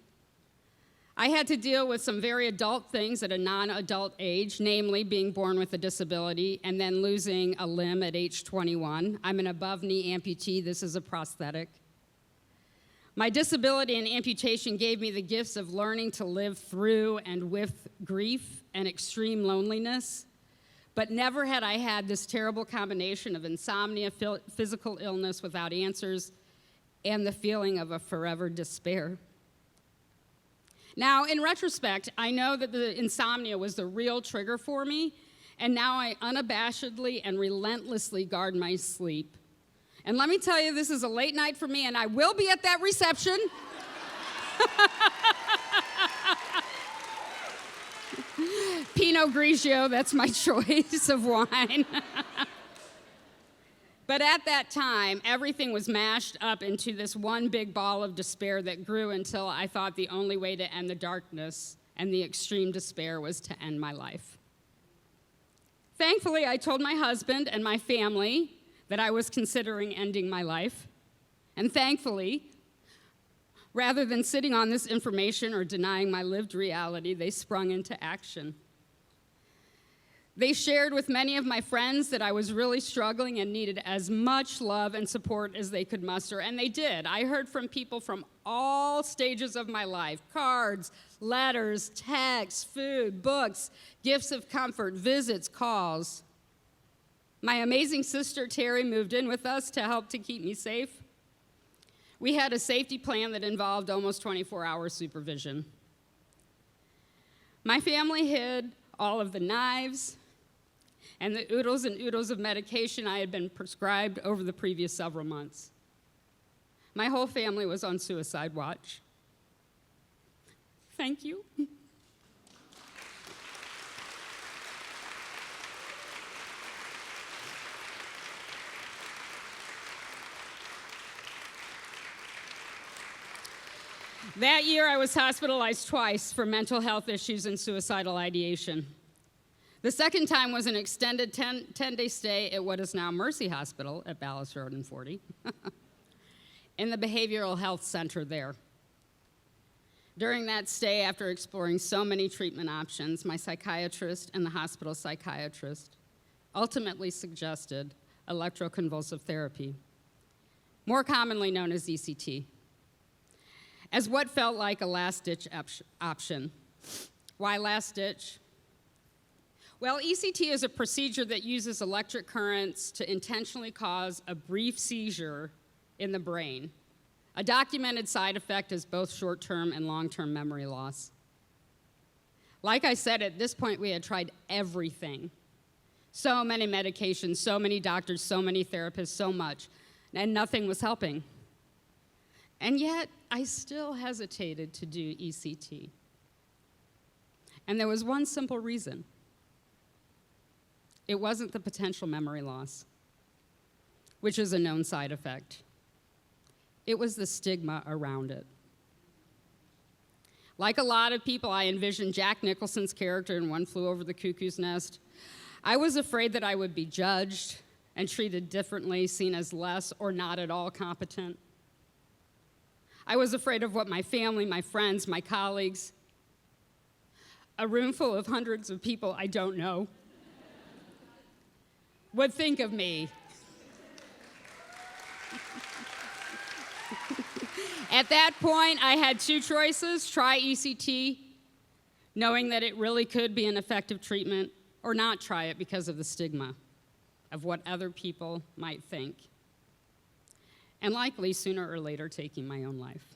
I had to deal with some very adult things at a non-adult age, namely being born with a disability and then losing a limb at age 21. I'm an above-knee amputee. This is a prosthetic. My disability and amputation gave me the gifts of learning to live through and with grief and extreme loneliness, but never had I had this terrible combination of insomnia, physical illness without answers, and the feeling of a forever despair. Now, in retrospect, I know that the insomnia was the real trigger for me, and now I unabashedly and relentlessly guard my sleep. And let me tell you, this is a late night for me, and I will be at that reception. Pinot Grigio, that's my choice of wine. But at that time, everything was mashed up into this one big ball of despair that grew until I thought the only way to end the darkness and the extreme despair was to end my life. Thankfully, I told my husband and my family that I was considering ending my life. And thankfully, rather than sitting on this information or denying my lived reality, they sprung into action. They shared with many of my friends that I was really struggling and needed as much love and support as they could muster, and they did. I heard from people from all stages of my life: cards, letters, texts, food, books, gifts of comfort, visits, calls. My amazing sister, Terry, moved in with us to help to keep me safe. We had a safety plan that involved almost 24-hour supervision. My family hid all of the knives and the oodles and oodles of medication I had been prescribed over the previous several months. My whole family was on suicide watch. Thank you. That year, I was hospitalized twice for mental health issues and suicidal ideation. The second time was an extended 10-day stay at what is now Mercy Hospital at Ballas Road and 40, in the Behavioral Health Center there. During that stay, after exploring so many treatment options, my psychiatrist and the hospital psychiatrist ultimately suggested electroconvulsive therapy, more commonly known as ECT, as what felt like a last-ditch option. Why last-ditch? Well, ECT is a procedure that uses electric currents to intentionally cause a brief seizure in the brain. A documented side effect is both short-term and long-term memory loss. Like I said, at this point, we had tried everything. So many medications, so many doctors, so many therapists, so much, and nothing was helping. And yet, I still hesitated to do ECT. And there was one simple reason. It wasn't the potential memory loss, which is a known side effect. It was the stigma around it. Like a lot of people, I envisioned Jack Nicholson's character in One Flew Over the Cuckoo's Nest. I was afraid that I would be judged and treated differently, seen as less or not at all competent. I was afraid of what my family, my friends, my colleagues, a room full of hundreds of people I don't know, would think of me. At that point, I had two choices: try ECT, knowing that it really could be an effective treatment, or not try it because of the stigma of what other people might think, and likely sooner or later taking my own life.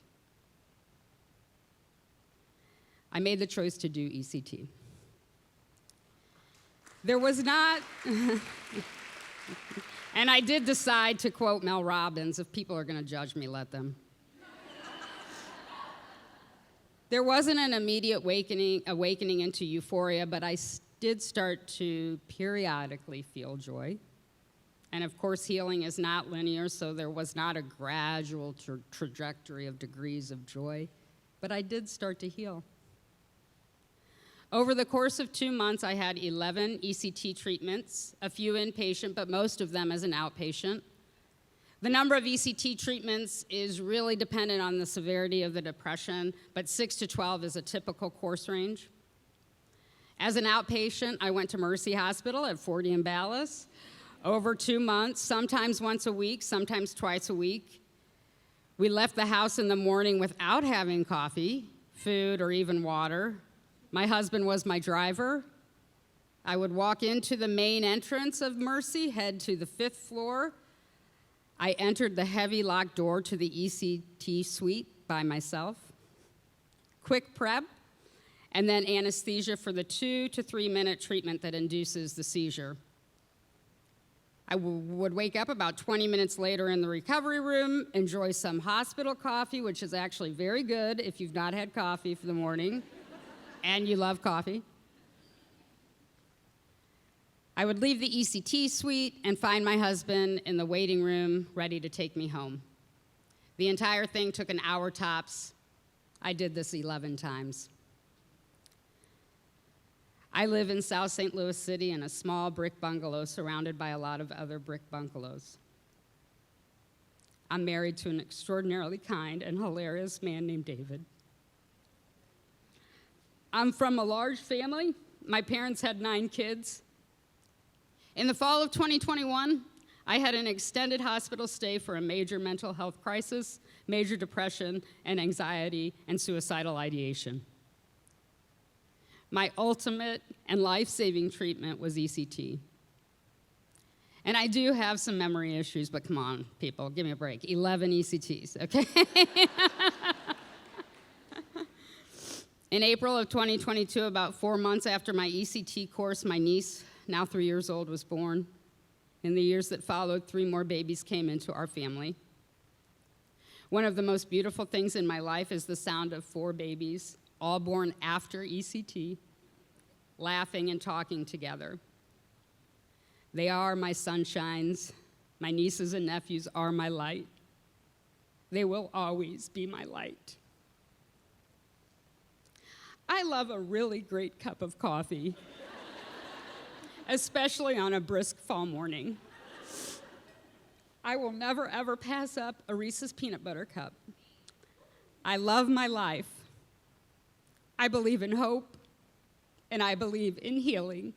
I made the choice to do ECT. There was not, and I did decide to quote Mel Robbins, if people are gonna judge me, let them. There wasn't an immediate awakening into euphoria, but I did start to periodically feel joy. And of course, healing is not linear, so there was not a gradual trajectory of degrees of joy, but I did start to heal. Over the course of 2 months, I had 11 ECT treatments, a few inpatient, but most of them as an outpatient. The number of ECT treatments is really dependent on the severity of the depression, but 6 to 12 is a typical course range. As an outpatient, I went to Mercy Hospital at 40 in Dallas over 2 months, sometimes once a week, sometimes twice a week. We left the house in the morning without having coffee, food, or even water. My husband was my driver. I would walk into the main entrance of Mercy, head to the 5th floor. I entered the heavy locked door to the ECT suite by myself. Quick prep, and then anesthesia for the 2 to 3 minute treatment that induces the seizure. I would wake up about 20 minutes later in the recovery room, enjoy some hospital coffee, which is actually very good if you've not had coffee for the morning and you love coffee. I would leave the ECT suite and find my husband in the waiting room ready to take me home. The entire thing took an hour tops. I did this 11 times. I live in South St. Louis City in a small brick bungalow surrounded by a lot of other brick bungalows. I'm married to an extraordinarily kind and hilarious man named David. I'm from a large family. My parents had 9 kids. In the fall of 2021, I had an extended hospital stay for a major mental health crisis, major depression and anxiety, and suicidal ideation. My ultimate and life-saving treatment was ECT. And I do have some memory issues, but come on, people, give me a break. 11 ECTs, okay? In April of 2022, about 4 months after my ECT course, my niece, now 3 years old, was born. In the years that followed, 3 more babies came into our family. One of the most beautiful things in my life is the sound of 4 babies, all born after ECT, laughing and talking together. They are my sunshines. My nieces and nephews are my light. They will always be my light. I love a really great cup of coffee, especially on a brisk fall morning. I will never, ever pass up a Reese's peanut butter cup. I love my life. I believe in hope, and I believe in healing.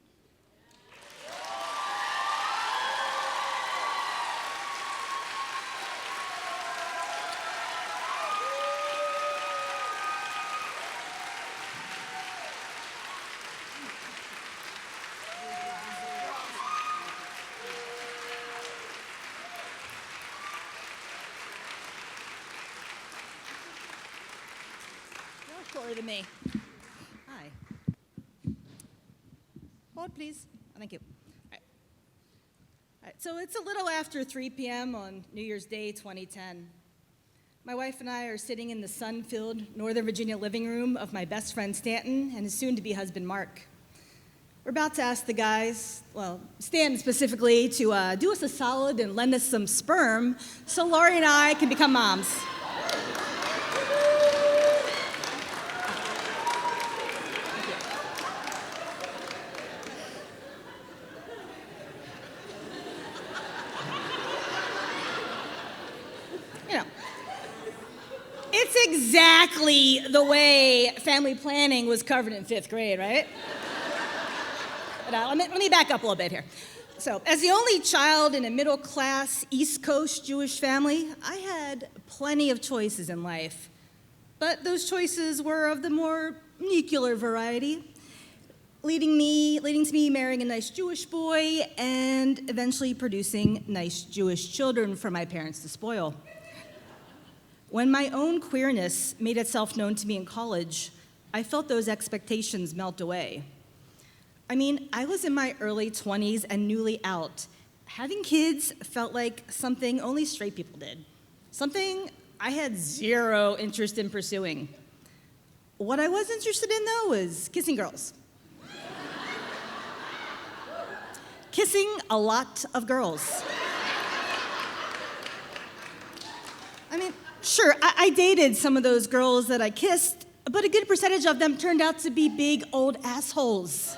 To me. Hi. Hold, please. Oh, thank you. All right, so it's a little after 3 p.m. on New Year's Day 2010. My wife and I are sitting in the sun-filled Northern Virginia living room of my best friend Stanton and his soon-to-be husband Mark. We're about to ask the guys, well, Stanton specifically, to do us a solid and lend us some sperm so Lori and I can become moms. It's exactly the way family planning was covered in 5th grade, right? But let me back up a little bit here. So, as the only child in a middle-class East Coast Jewish family, I had plenty of choices in life. But those choices were of the more nuclear variety, leading to me marrying a nice Jewish boy and eventually producing nice Jewish children for my parents to spoil. When my own queerness made itself known to me in college, I felt those expectations melt away. I mean, I was in my early 20s and newly out. Having kids felt like something only straight people did, something I had zero interest in pursuing. What I was interested in, though, was kissing girls. Kissing a lot of girls. I mean, sure, I dated some of those girls that I kissed, but a good percentage of them turned out to be big old assholes.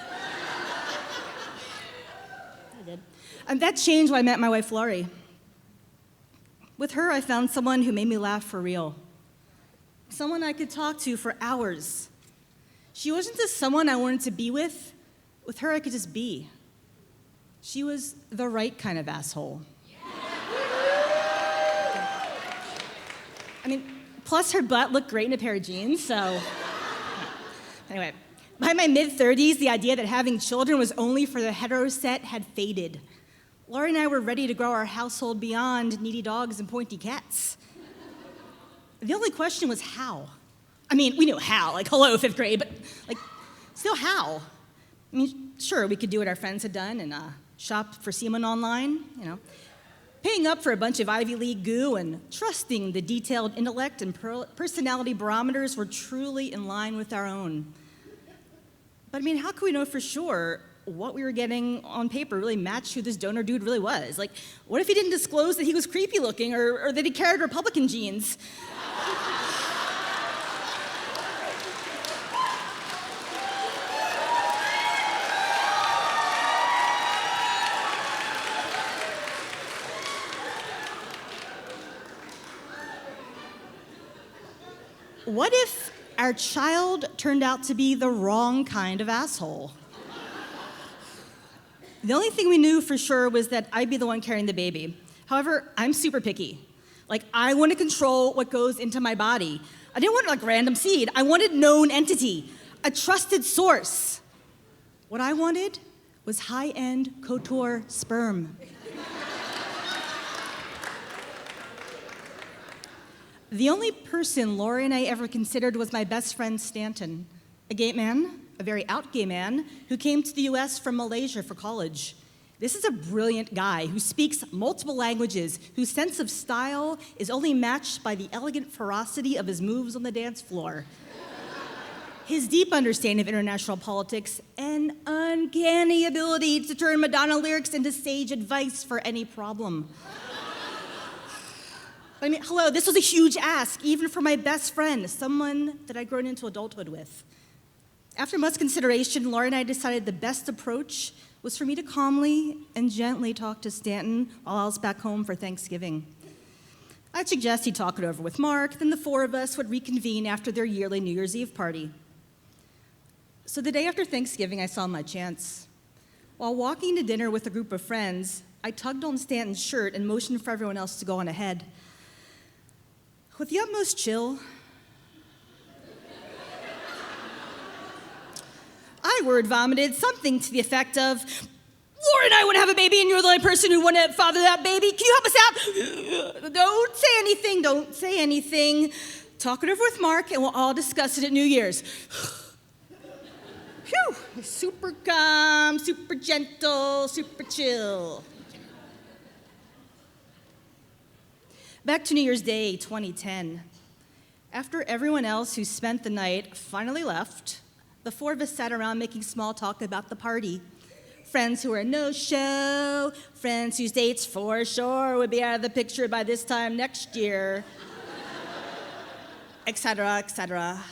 I did. And that changed when I met my wife, Laurie. With her, I found someone who made me laugh for real. Someone I could talk to for hours. She wasn't just someone I wanted to be with. With her, I could just be. She was the right kind of asshole. I mean, plus her butt looked great in a pair of jeans, so. Anyway, by my mid-30s, the idea that having children was only for the hetero set had faded. Laurie and I were ready to grow our household beyond needy dogs and pointy cats. The only question was how. I mean, we knew how, like, hello, 5th grade, but, like, still how? I mean, sure, we could do what our friends had done and shop for semen online, you know, paying up for a bunch of Ivy League goo and trusting the detailed intellect and personality barometers were truly in line with our own. But I mean, how could we know for sure what we were getting on paper really matched who this donor dude really was? Like, what if he didn't disclose that he was creepy looking or that he carried Republican genes? What if our child turned out to be the wrong kind of asshole? The only thing we knew for sure was that I'd be the one carrying the baby. However, I'm super picky. Like, I want to control what goes into my body. I didn't want like random seed. I wanted known entity, a trusted source. What I wanted was high-end couture sperm. The only person Laurie and I ever considered was my best friend Stanton, a gay man, a very out gay man, who came to the US from Malaysia for college. This is a brilliant guy who speaks multiple languages, whose sense of style is only matched by the elegant ferocity of his moves on the dance floor. His deep understanding of international politics and uncanny ability to turn Madonna lyrics into sage advice for any problem. I mean, hello, this was a huge ask, even for my best friend, someone that I'd grown into adulthood with. After much consideration, Laurie and I decided the best approach was for me to calmly and gently talk to Stanton while I was back home for Thanksgiving. I'd suggest he talk it over with Mark, then the four of us would reconvene after their yearly New Year's Eve party. So the day after Thanksgiving, I saw my chance. While walking to dinner with a group of friends, I tugged on Stanton's shirt and motioned for everyone else to go on ahead. With the utmost chill, I word vomited something to the effect of, Laurie and I want to have a baby and you're the only person who want to father that baby. Can you help us out? Don't say anything. Talk it over with Mark and we'll all discuss it at New Year's. Phew, super calm, super gentle, super chill. Back to New Year's Day, 2010. After everyone else who spent the night finally left, the four of us sat around making small talk about the party. Friends who were a no-show, friends whose dates for sure would be out of the picture by this time next year, et cetera, et cetera.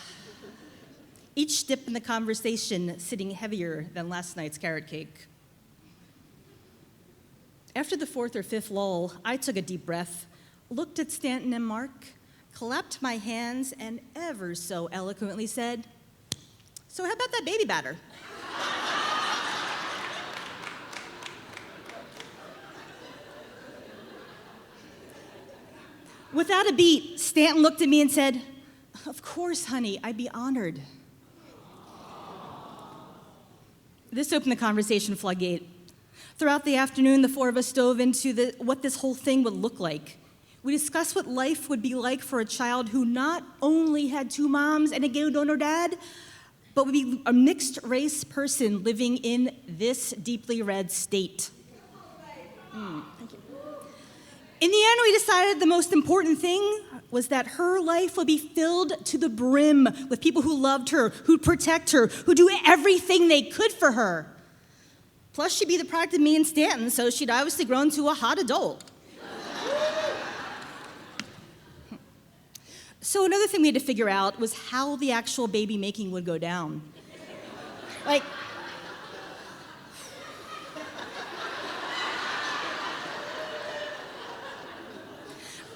Each dip in the conversation sitting heavier than last night's carrot cake. After the fourth or fifth lull, I took a deep breath, looked at Stanton and Mark, clapped my hands, and ever so eloquently said, "So how about that baby batter?" Without a beat, Stanton looked at me and said, "Of course, honey, I'd be honored." This opened the conversation floodgate. Throughout the afternoon, the four of us dove into what this whole thing would look like. We discussed what life would be like for a child who not only had two moms and a gay donor dad, but would be a mixed race person living in this deeply red state. Thank you. In the end, we decided the most important thing was that her life would be filled to the brim with people who loved her, who'd protect her, who'd do everything they could for her. Plus, she'd be the product of me and Stanton, so she'd obviously grown to a hot adult. So another thing we had to figure out was how the actual baby making would go down. Like,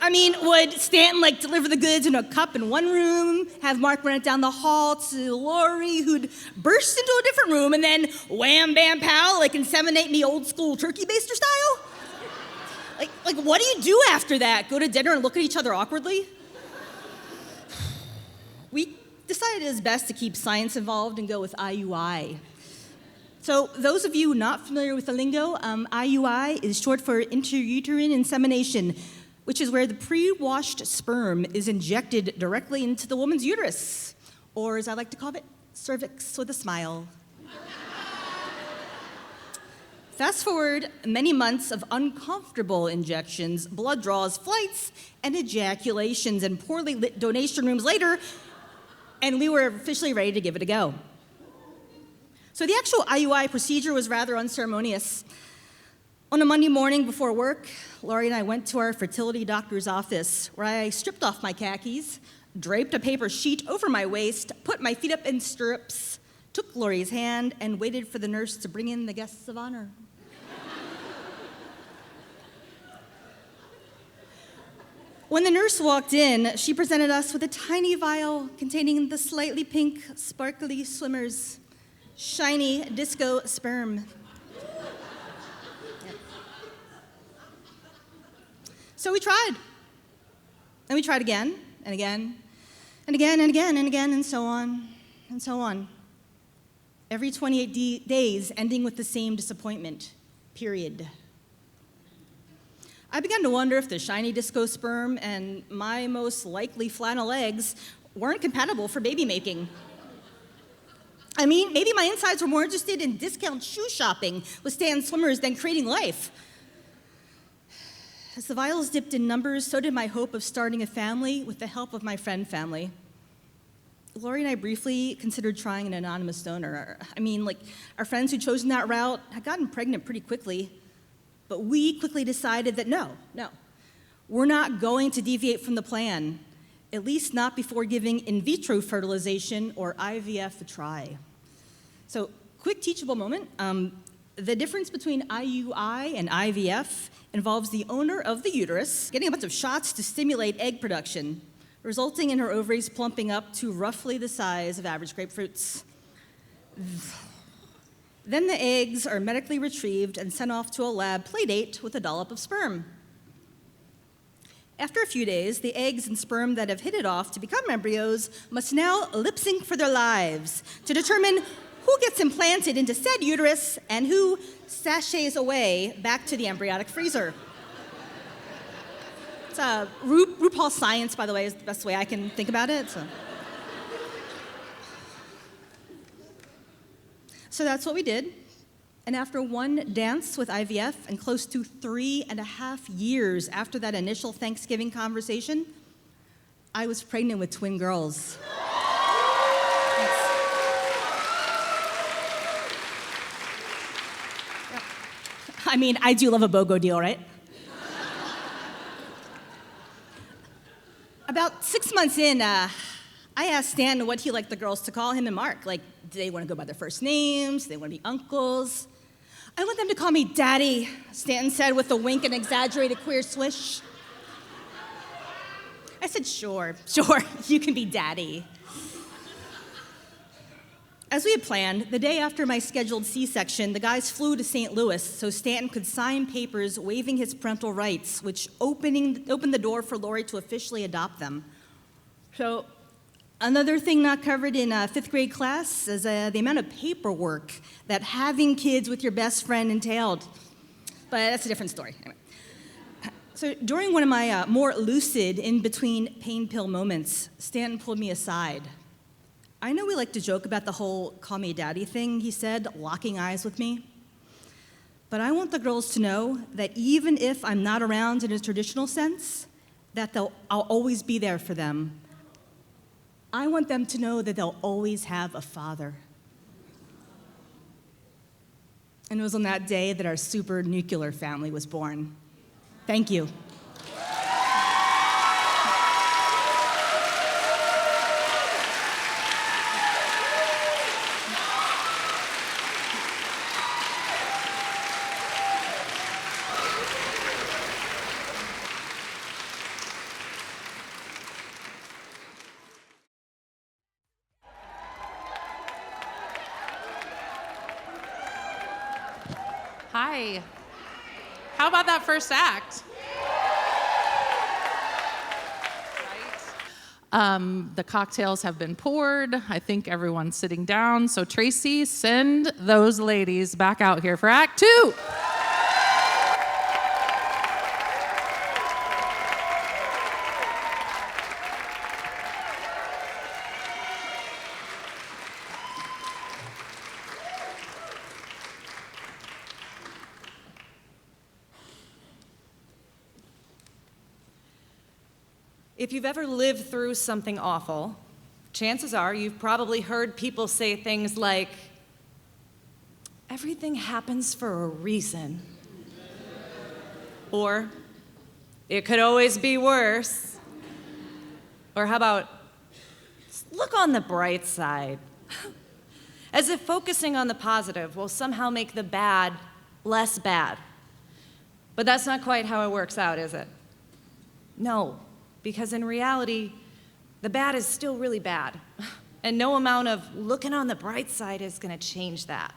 I mean, would Stanton deliver the goods in a cup in one room, have Mark run it down the hall to Lori, who'd burst into a different room, and then wham, bam, pow, inseminate me old school turkey baster style? What do you do after that? Go to dinner and look at each other awkwardly? We decided it was best to keep science involved and go with IUI. So those of you not familiar with the lingo, IUI is short for intrauterine insemination, which is where the pre-washed sperm is injected directly into the woman's uterus, or as I like to call it, cervix with a smile. Fast forward many months of uncomfortable injections, blood draws, flights, and ejaculations in poorly lit donation rooms later, and we were officially ready to give it a go. So the actual IUI procedure was rather unceremonious. On a Monday morning before work, Lori and I went to our fertility doctor's office, where I stripped off my khakis, draped a paper sheet over my waist, put my feet up in stirrups, took Lori's hand, and waited for the nurse to bring in the guests of honor. When the nurse walked in, she presented us with a tiny vial containing the slightly pink, sparkly swimmers, shiny disco sperm. So we tried. And we tried again, and again, and again, and again, and again, and so on, and so on. Every 28 days, ending with the same disappointment, period. I began to wonder if the shiny disco sperm and my most likely flannel eggs weren't compatible for baby making. I mean, maybe my insides were more interested in discount shoe shopping with Stan swimmers than creating life. As the vials dipped in numbers, so did my hope of starting a family with the help of my friend family. Lori and I briefly considered trying an anonymous donor. Our friends who'd chosen that route had gotten pregnant pretty quickly, but we quickly decided that no, we're not going to deviate from the plan, at least not before giving in vitro fertilization or IVF a try. So, quick teachable moment. The difference between IUI and IVF involves the owner of the uterus getting a bunch of shots to stimulate egg production, resulting in her ovaries plumping up to roughly the size of average grapefruits. Then the eggs are medically retrieved and sent off to a lab playdate with a dollop of sperm. After a few days, the eggs and sperm that have hit it off to become embryos must now lip sync for their lives to determine who gets implanted into said uterus and who sachets away back to the embryonic freezer. It's RuPaul's Science, by the way, is the best way I can think about it. So that's what we did. And after one dance with IVF and close to 3.5 years after that initial Thanksgiving conversation, I was pregnant with twin girls. I do love a BOGO deal, right? About 6 months in, I asked Stan what he'd like the girls to call him and Mark. Do they want to go by their first names? Do they want to be uncles? I want them to call me Daddy, Stanton said with a wink and exaggerated queer swish. I said, sure, you can be Daddy. As we had planned, the day after my scheduled C-section, the guys flew to St. Louis so Stanton could sign papers waiving his parental rights, which opened the door for Lori to officially adopt them. So, another thing not covered in 5th grade class is the amount of paperwork that having kids with your best friend entailed. But that's a different story. Anyway. So during one of my more lucid in-between pain pill moments, Stanton pulled me aside. I know we like to joke about the whole call me daddy thing he said, locking eyes with me. But I want the girls to know that even if I'm not around in a traditional sense, that I'll always be there for them. I want them to know that they'll always have a father. And it was on that day that our super nuclear family was born. Thank you. Hi. How about that first act? Right. The cocktails have been poured. I think everyone's sitting down. So Tracy, send those ladies back out here for Act 2. If you've ever lived through something awful, chances are you've probably heard people say things like, everything happens for a reason. Or, it could always be worse. Or how about, look on the bright side. As if focusing on the positive will somehow make the bad less bad. But that's not quite how it works out, is it? No. Because in reality, the bad is still really bad. And no amount of looking on the bright side is going to change that.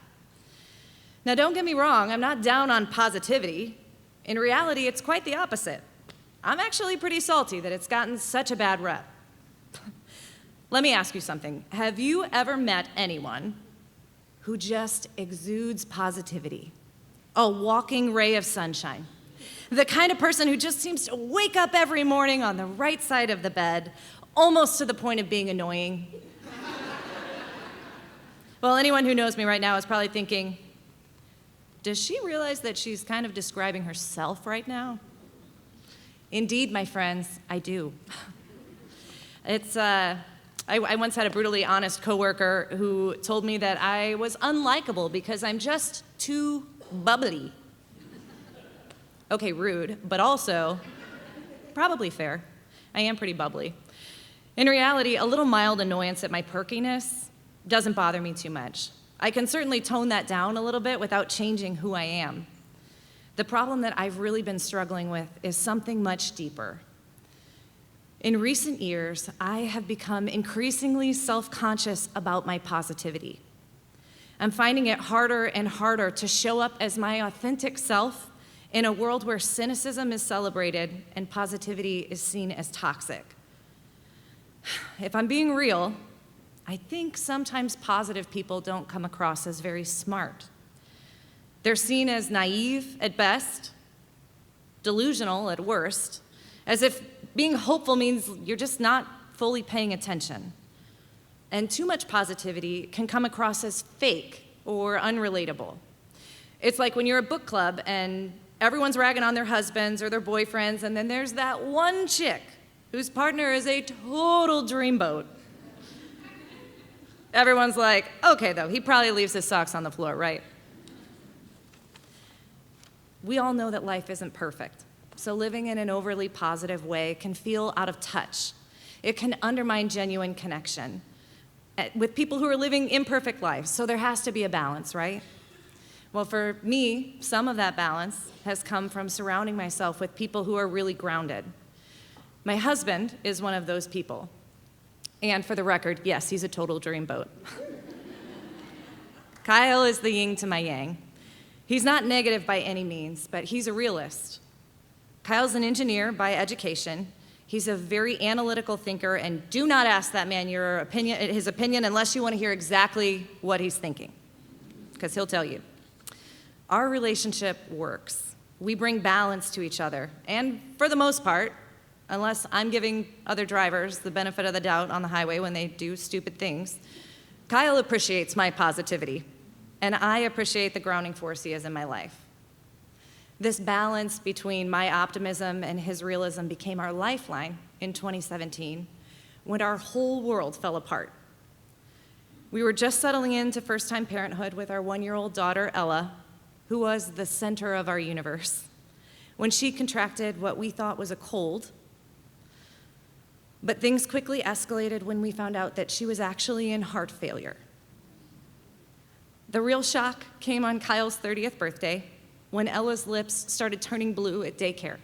Now, don't get me wrong, I'm not down on positivity. In reality, it's quite the opposite. I'm actually pretty salty that it's gotten such a bad rep. Let me ask you something. Have you ever met anyone who just exudes positivity? A walking ray of sunshine? The kind of person who just seems to wake up every morning on the right side of the bed, almost to the point of being annoying. Well, anyone who knows me right now is probably thinking, does she realize that she's kind of describing herself right now? Indeed, my friends, I do. I once had a brutally honest coworker who told me that I was unlikable because I'm just too bubbly. Okay, rude, but also probably fair. I am pretty bubbly. In reality, a little mild annoyance at my perkiness doesn't bother me too much. I can certainly tone that down a little bit without changing who I am. The problem that I've really been struggling with is something much deeper. In recent years, I have become increasingly self-conscious about my positivity. I'm finding it harder and harder to show up as my authentic self in a world where cynicism is celebrated and positivity is seen as toxic. If I'm being real, I think sometimes positive people don't come across as very smart. They're seen as naive at best, delusional at worst, as if being hopeful means you're just not fully paying attention. And too much positivity can come across as fake or unrelatable. It's like when you're a book club and everyone's ragging on their husbands or their boyfriends, and then there's that one chick whose partner is a total dreamboat. Everyone's like, okay, though, he probably leaves his socks on the floor, right? We all know that life isn't perfect, so living in an overly positive way can feel out of touch. It can undermine genuine connection with people who are living imperfect lives, so there has to be a balance, right? Well, for me, some of that balance has come from surrounding myself with people who are really grounded. My husband is one of those people. And for the record, yes, he's a total dreamboat. Kyle is the yin to my yang. He's not negative by any means, but he's a realist. Kyle's an engineer by education. He's a very analytical thinker, and do not ask that man his opinion unless you want to hear exactly what he's thinking, because he'll tell you. Our relationship works. We bring balance to each other, and for the most part, unless I'm giving other drivers the benefit of the doubt on the highway when they do stupid things, Kyle appreciates my positivity, and I appreciate the grounding force he is in my life. This balance between my optimism and his realism became our lifeline in 2017 when our whole world fell apart. We were just settling into first-time parenthood with our 1-year-old daughter, Ella, who was the center of our universe, when she contracted what we thought was a cold. But things quickly escalated when we found out that she was actually in heart failure. The real shock came on Kyle's 30th birthday, when Ella's lips started turning blue at daycare.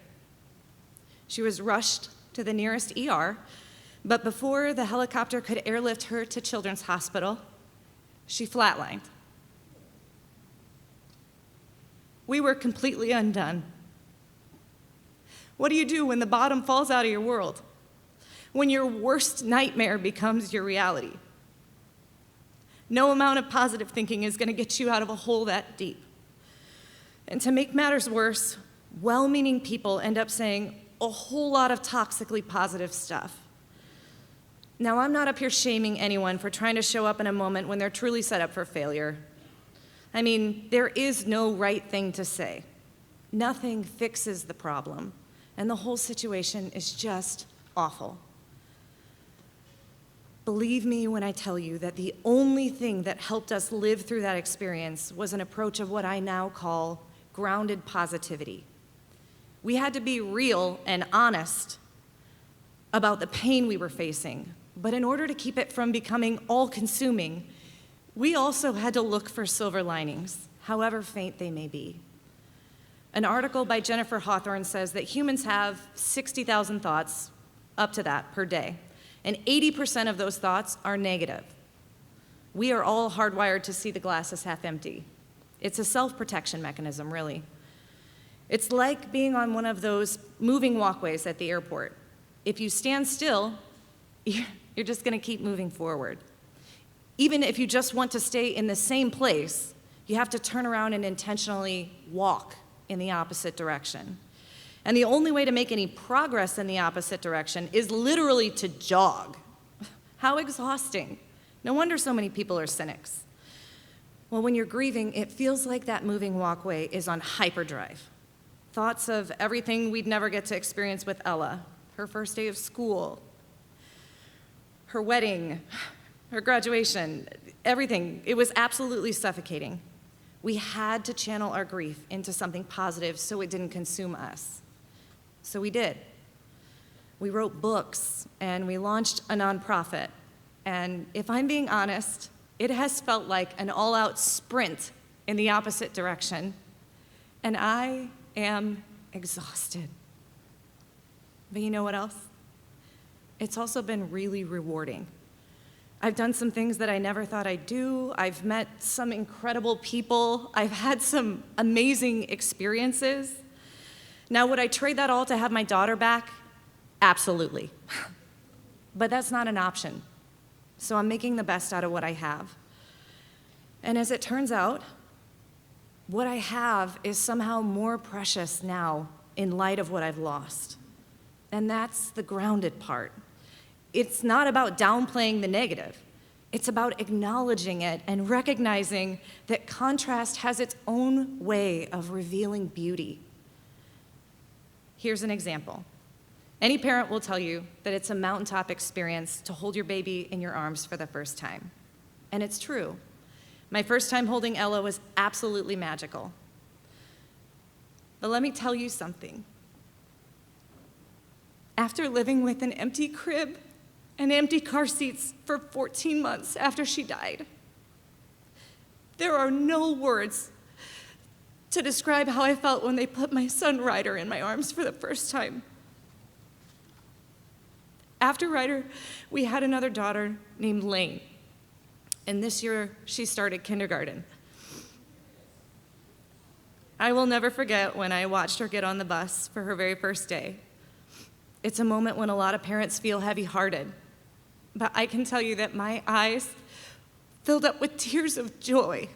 She was rushed to the nearest ER, but before the helicopter could airlift her to Children's Hospital, she flatlined. We were completely undone. What do you do when the bottom falls out of your world? When your worst nightmare becomes your reality? No amount of positive thinking is going to get you out of a hole that deep. And to make matters worse, well-meaning people end up saying a whole lot of toxically positive stuff. Now, I'm not up here shaming anyone for trying to show up in a moment when they're truly set up for failure. I mean, there is no right thing to say. Nothing fixes the problem, and the whole situation is just awful. Believe me when I tell you that the only thing that helped us live through that experience was an approach of what I now call grounded positivity. We had to be real and honest about the pain we were facing, but in order to keep it from becoming all-consuming, we also had to look for silver linings, however faint they may be. An article by Jennifer Hawthorne says that humans have 60,000 thoughts, up to that, per day, and 80% of those thoughts are negative. We are all hardwired to see the glass as half empty. It's a self-protection mechanism, really. It's like being on one of those moving walkways at the airport. If you stand still, you're just gonna keep moving forward. Even if you just want to stay in the same place, you have to turn around and intentionally walk in the opposite direction. And the only way to make any progress in the opposite direction is literally to jog. How exhausting. No wonder so many people are cynics. Well, when you're grieving, it feels like that moving walkway is on hyperdrive. Thoughts of everything we'd never get to experience with Ella, her first day of school, her wedding, her graduation, everything. It was absolutely suffocating. We had to channel our grief into something positive so it didn't consume us. So we did. We wrote books, and we launched a nonprofit. And if I'm being honest, it has felt like an all-out sprint in the opposite direction. And I am exhausted. But you know what else? It's also been really rewarding. I've done some things that I never thought I'd do. I've met some incredible people. I've had some amazing experiences. Now, would I trade that all to have my daughter back? Absolutely. But that's not an option. So I'm making the best out of what I have. And as it turns out, what I have is somehow more precious now in light of what I've lost. And that's the grounded part. It's not about downplaying the negative. It's about acknowledging it and recognizing that contrast has its own way of revealing beauty. Here's an example. Any parent will tell you that it's a mountaintop experience to hold your baby in your arms for the first time. And it's true. My first time holding Ella was absolutely magical. But let me tell you something. After living with an empty crib and empty car seats for 14 months after she died, there are no words to describe how I felt when they put my son Ryder in my arms for the first time. After Ryder, we had another daughter named Lane, and this year she started kindergarten. I will never forget when I watched her get on the bus for her very first day. It's a moment when a lot of parents feel heavy-hearted, but I can tell you that my eyes filled up with tears of joy.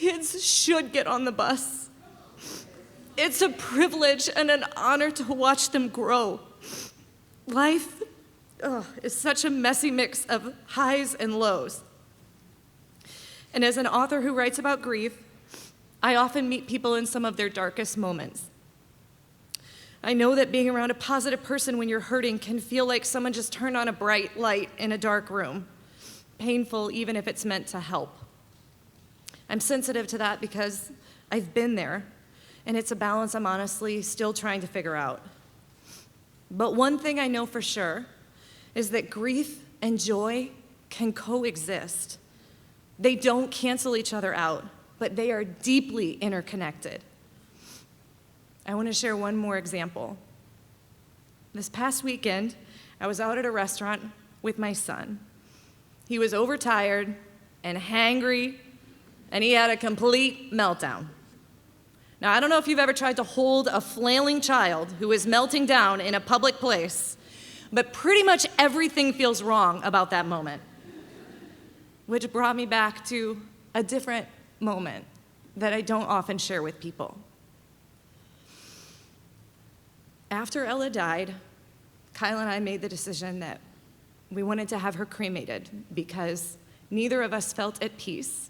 Kids should get on the bus. It's a privilege and an honor to watch them grow. Life is such a messy mix of highs and lows. And as an author who writes about grief, I often meet people in some of their darkest moments. I know that being around a positive person when you're hurting can feel like someone just turned on a bright light in a dark room, painful even if it's meant to help. I'm sensitive to that because I've been there, and it's a balance I'm honestly still trying to figure out. But one thing I know for sure is that grief and joy can coexist. They don't cancel each other out, but they are deeply interconnected. I want to share one more example. This past weekend, I was out at a restaurant with my son. He was overtired and hangry, and he had a complete meltdown. Now, I don't know if you've ever tried to hold a flailing child who is melting down in a public place, but pretty much everything feels wrong about that moment. Which brought me back to a different moment that I don't often share with people. After Ella died, Kyle and I made the decision that we wanted to have her cremated because neither of us felt at peace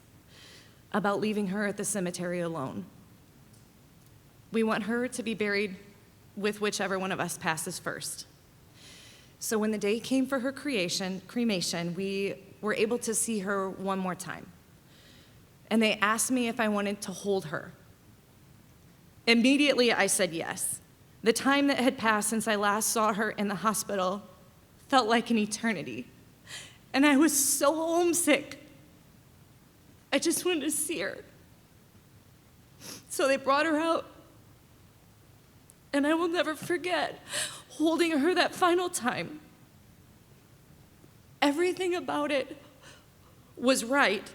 about leaving her at the cemetery alone. We want her to be buried with whichever one of us passes first. So when the day came for her cremation, we were able to see her one more time. And they asked me if I wanted to hold her. Immediately, I said yes. The time that had passed since I last saw her in the hospital felt like an eternity. And I was so homesick. I just wanted to see her. So they brought her out. And I will never forget holding her that final time. Everything about it was right.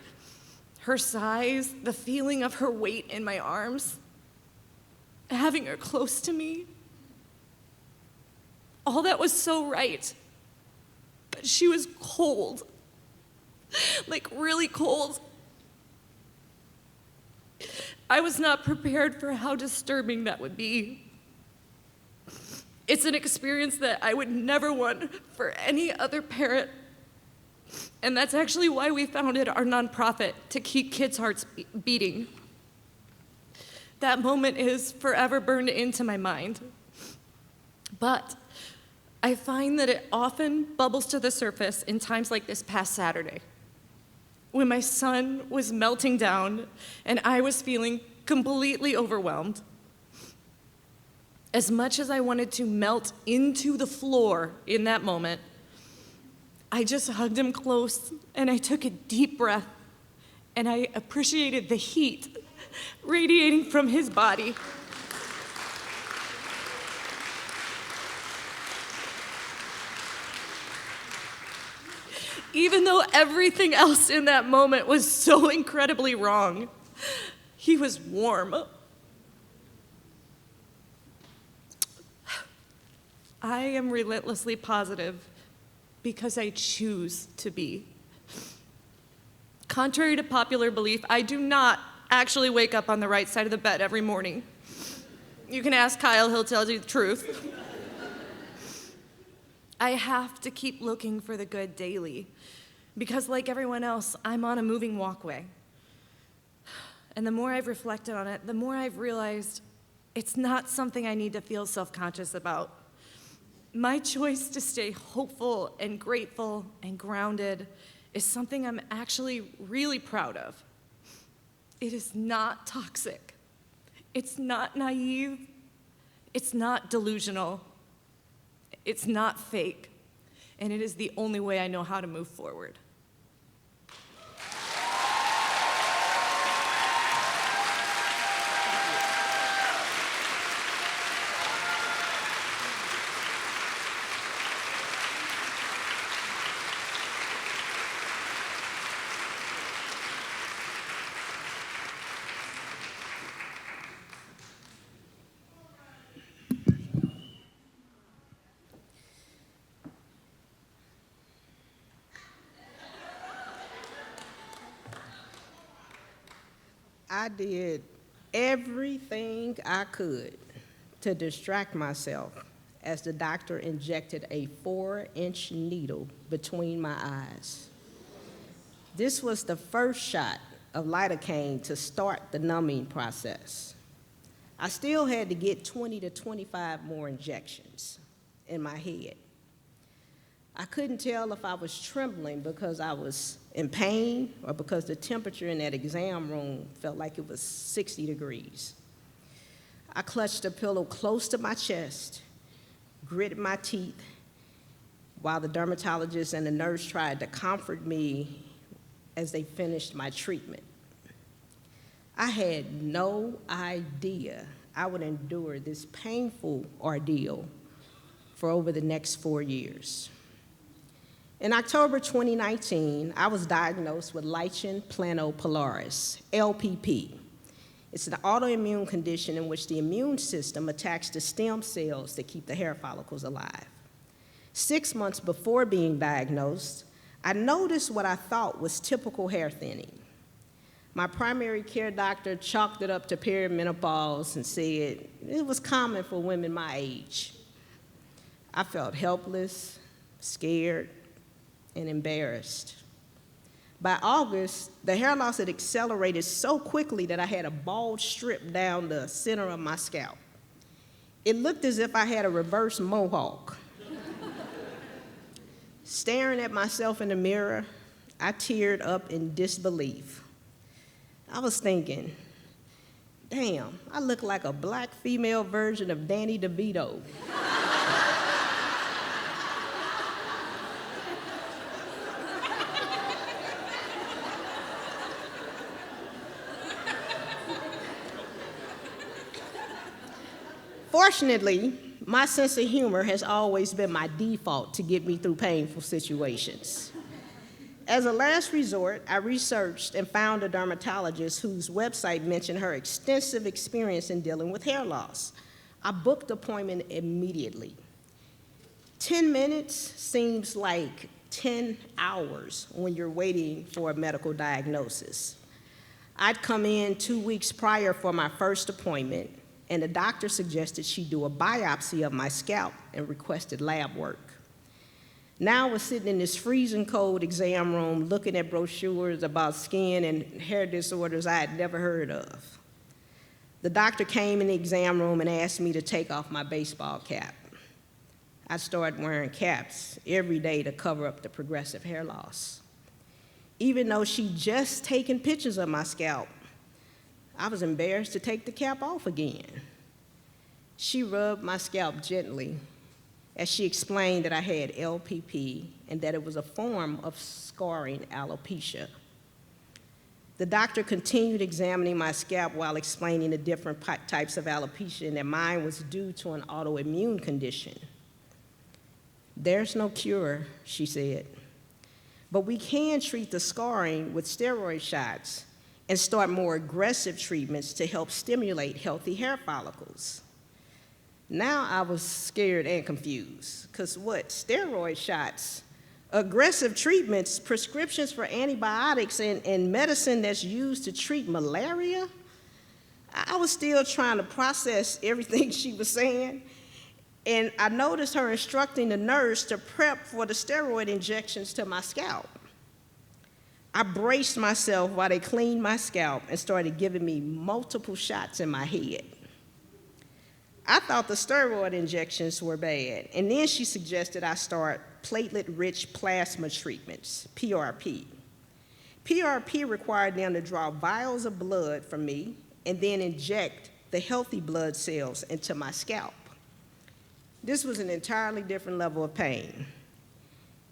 Her size, the feeling of her weight in my arms, having her close to me. All that was so right. But she was cold. Like really cold. I was not prepared for how disturbing that would be. It's an experience that I would never want for any other parent. And that's actually why we founded our nonprofit, to keep kids' hearts beating. That moment is forever burned into my mind. But I find that it often bubbles to the surface in times like this past Saturday, when my son was melting down and I was feeling completely overwhelmed. As much as I wanted to melt into the floor in that moment, I just hugged him close and I took a deep breath and I appreciated the heat radiating from his body. Even though everything else in that moment was so incredibly wrong, he was warm. I am relentlessly positive because I choose to be. Contrary to popular belief, I do not actually wake up on the right side of the bed every morning. You can ask Kyle, he'll tell you the truth. I have to keep looking for the good daily because, like everyone else, I'm on a moving walkway. And the more I've reflected on it, the more I've realized it's not something I need to feel self-conscious about. My choice to stay hopeful and grateful and grounded is something I'm actually really proud of. It is not toxic. It's not naive. It's not delusional. It's not fake. And it is the only way I know how to move forward. I did everything I could to distract myself as the doctor injected a 4-inch needle between my eyes. This was the first shot of lidocaine to start the numbing process. I still had to get 20 to 25 more injections in my head. I couldn't tell if I was trembling because I was in pain or because the temperature in that exam room felt like it was 60 degrees. I clutched a pillow close to my chest, gritted my teeth, while the dermatologist and the nurse tried to comfort me as they finished my treatment. I had no idea I would endure this painful ordeal for over the next 4 years. In October 2019, I was diagnosed with lichen planopilaris, LPP. It's an autoimmune condition in which the immune system attacks the stem cells that keep the hair follicles alive. 6 months before being diagnosed, I noticed what I thought was typical hair thinning. My primary care doctor chalked it up to perimenopause and said it was common for women my age. I felt helpless, scared, and embarrassed. By August, the hair loss had accelerated so quickly that I had a bald strip down the center of my scalp. It looked as if I had a reverse mohawk. Staring at myself in the mirror, I teared up in disbelief. I was thinking, damn, I look like a black female version of Danny DeVito. Fortunately, my sense of humor has always been my default to get me through painful situations. As a last resort, I researched and found a dermatologist whose website mentioned her extensive experience in dealing with hair loss. I booked an appointment immediately. 10 minutes seems like 10 hours when you're waiting for a medical diagnosis. I'd come in 2 weeks prior for my first appointment, and the doctor suggested she do a biopsy of my scalp and requested lab work. Now I was sitting in this freezing cold exam room looking at brochures about skin and hair disorders I had never heard of. The doctor came in the exam room and asked me to take off my baseball cap. I started wearing caps every day to cover up the progressive hair loss. Even though she'd just taken pictures of my scalp, I was embarrassed to take the cap off again. She rubbed my scalp gently as she explained that I had LPP and that it was a form of scarring alopecia. The doctor continued examining my scalp while explaining the different types of alopecia and that mine was due to an autoimmune condition. There's no cure, she said, but we can treat the scarring with steroid shots and start more aggressive treatments to help stimulate healthy hair follicles. Now I was scared and confused, because what, steroid shots, aggressive treatments, prescriptions for antibiotics, and medicine that's used to treat malaria? I was still trying to process everything she was saying, and I noticed her instructing the nurse to prep for the steroid injections to my scalp. I braced myself while they cleaned my scalp and started giving me multiple shots in my head. I thought the steroid injections were bad, and then she suggested I start platelet-rich plasma treatments, PRP. PRP required them to draw vials of blood from me and then inject the healthy blood cells into my scalp. This was an entirely different level of pain.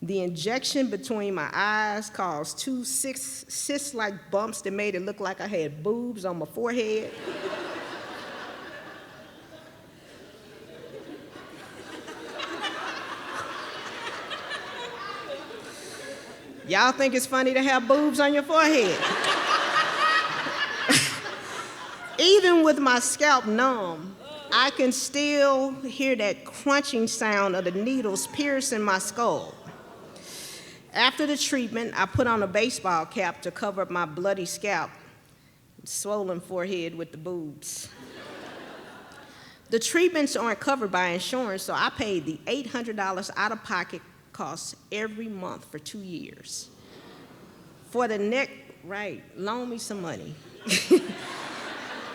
The injection between my eyes caused 2 cyst-like bumps that made it look like I had boobs on my forehead. Y'all think it's funny to have boobs on your forehead? Even with my scalp numb, I can still hear that crunching sound of the needles piercing my skull. After the treatment, I put on a baseball cap to cover up my bloody scalp. swollen forehead with the boobs. The treatments aren't covered by insurance, so I paid the $800 out-of-pocket costs every month for 2 years. For the loan me some money.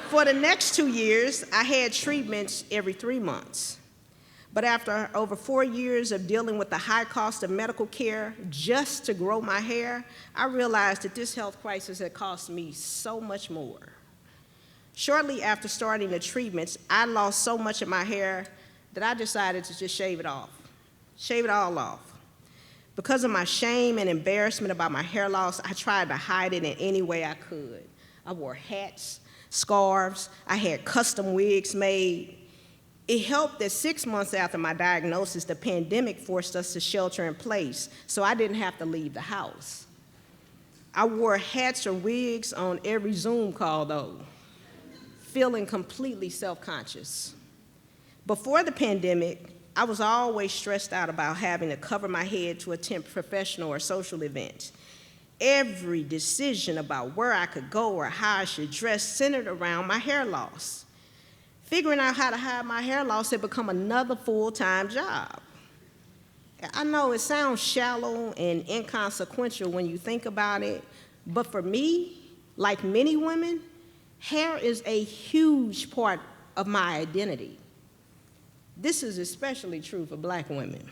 For the next 2 years, I had treatments every 3 months. But after over 4 years of dealing with the high cost of medical care just to grow my hair, I realized that this health crisis had cost me so much more. Shortly after starting the treatments, I lost so much of my hair that I decided to just shave it all off. Because of my shame and embarrassment about my hair loss, I tried to hide it in any way I could. I wore hats, scarves, I had custom wigs made. It helped that 6 months after my diagnosis, the pandemic forced us to shelter in place, so I didn't have to leave the house. I wore hats or wigs on every Zoom call, though, feeling completely self-conscious. Before the pandemic, I was always stressed out about having to cover my head to attend professional or social events. Every decision about where I could go or how I should dress centered around my hair loss. Figuring out how to hide my hair loss had become another full-time job. I know it sounds shallow and inconsequential when you think about it, but for me, like many women, hair is a huge part of my identity. This is especially true for Black women.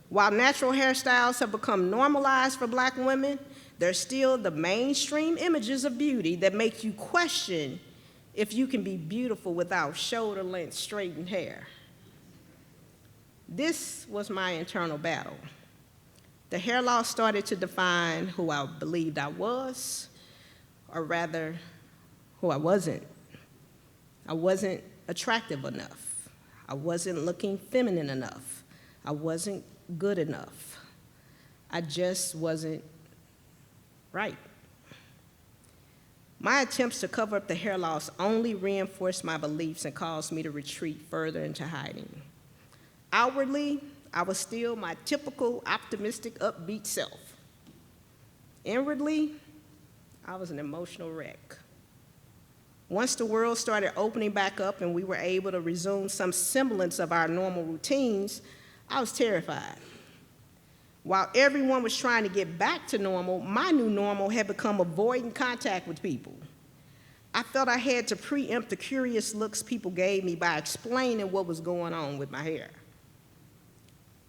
While natural hairstyles have become normalized for Black women, they're still the mainstream images of beauty that make you question if you can be beautiful without shoulder-length straightened hair. This was my internal battle. The hair loss started to define who I believed I was, or rather, who I wasn't. I wasn't attractive enough. I wasn't looking feminine enough. I wasn't good enough. I just wasn't right. My attempts to cover up the hair loss only reinforced my beliefs and caused me to retreat further into hiding. Outwardly, I was still my typical optimistic, upbeat self. Inwardly, I was an emotional wreck. Once the world started opening back up and we were able to resume some semblance of our normal routines, I was terrified. While everyone was trying to get back to normal, my new normal had become avoiding contact with people. I felt I had to preempt the curious looks people gave me by explaining what was going on with my hair.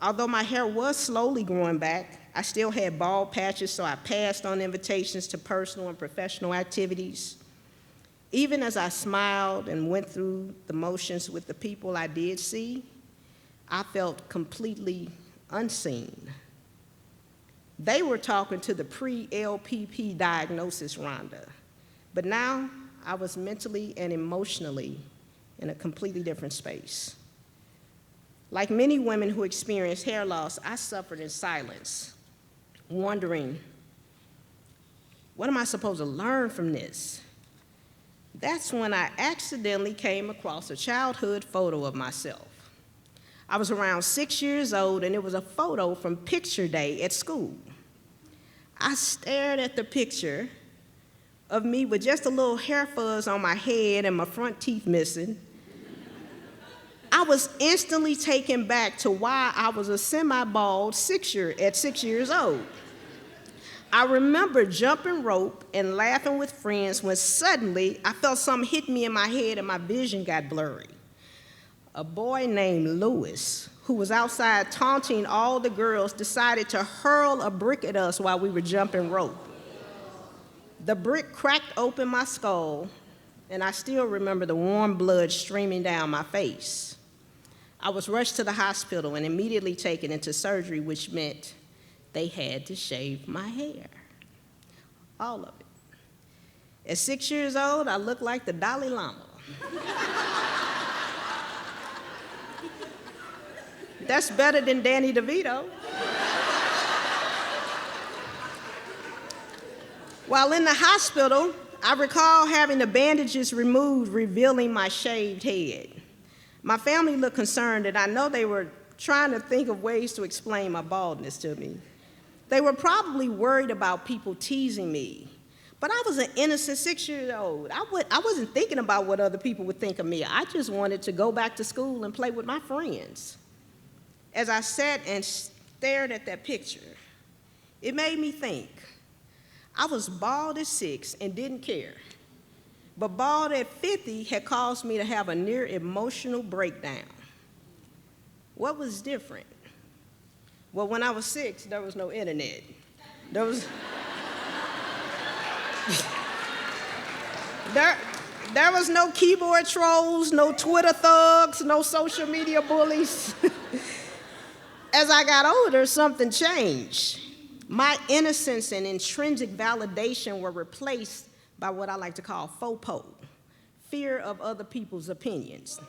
Although my hair was slowly growing back, I still had bald patches, so I passed on invitations to personal and professional activities. Even as I smiled and went through the motions with the people I did see, I felt completely unseen. They were talking to the pre-LPP diagnosis Rhonda, but now I was mentally and emotionally in a completely different space. Like many women who experience hair loss, I suffered in silence, wondering, what am I supposed to learn from this? That's when I accidentally came across a childhood photo of myself. I was around 6 years old, and it was a photo from picture day at school. I stared at the picture of me with just a little hair fuzz on my head and my front teeth missing. I was instantly taken back to why I was a semi-bald at 6 years old. I remember jumping rope and laughing with friends when suddenly I felt something hit me in my head and my vision got blurry. A boy named Lewis, who was outside taunting all the girls, decided to hurl a brick at us while we were jumping rope. The brick cracked open my skull, and I still remember the warm blood streaming down my face. I was rushed to the hospital and immediately taken into surgery, which meant they had to shave my hair, all of it. At 6 years old, I looked like the Dalai Lama. That's better than Danny DeVito. While in the hospital, I recall having the bandages removed, revealing my shaved head. My family looked concerned, and I know they were trying to think of ways to explain my baldness to me. They were probably worried about people teasing me, But I was an innocent 6-year-old. I wasn't thinking about what other people would think of me. I just wanted to go back to school and play with my friends. As I sat and stared at that picture, it made me think. I was bald at 6 and didn't care. But bald at 50 had caused me to have a near emotional breakdown. What was different? Well, when I was 6, there was no internet. There was no keyboard trolls, no Twitter thugs, no social media bullies. As I got older, something changed. My innocence and intrinsic validation were replaced by what I like to call FOPO, fear of other people's opinions.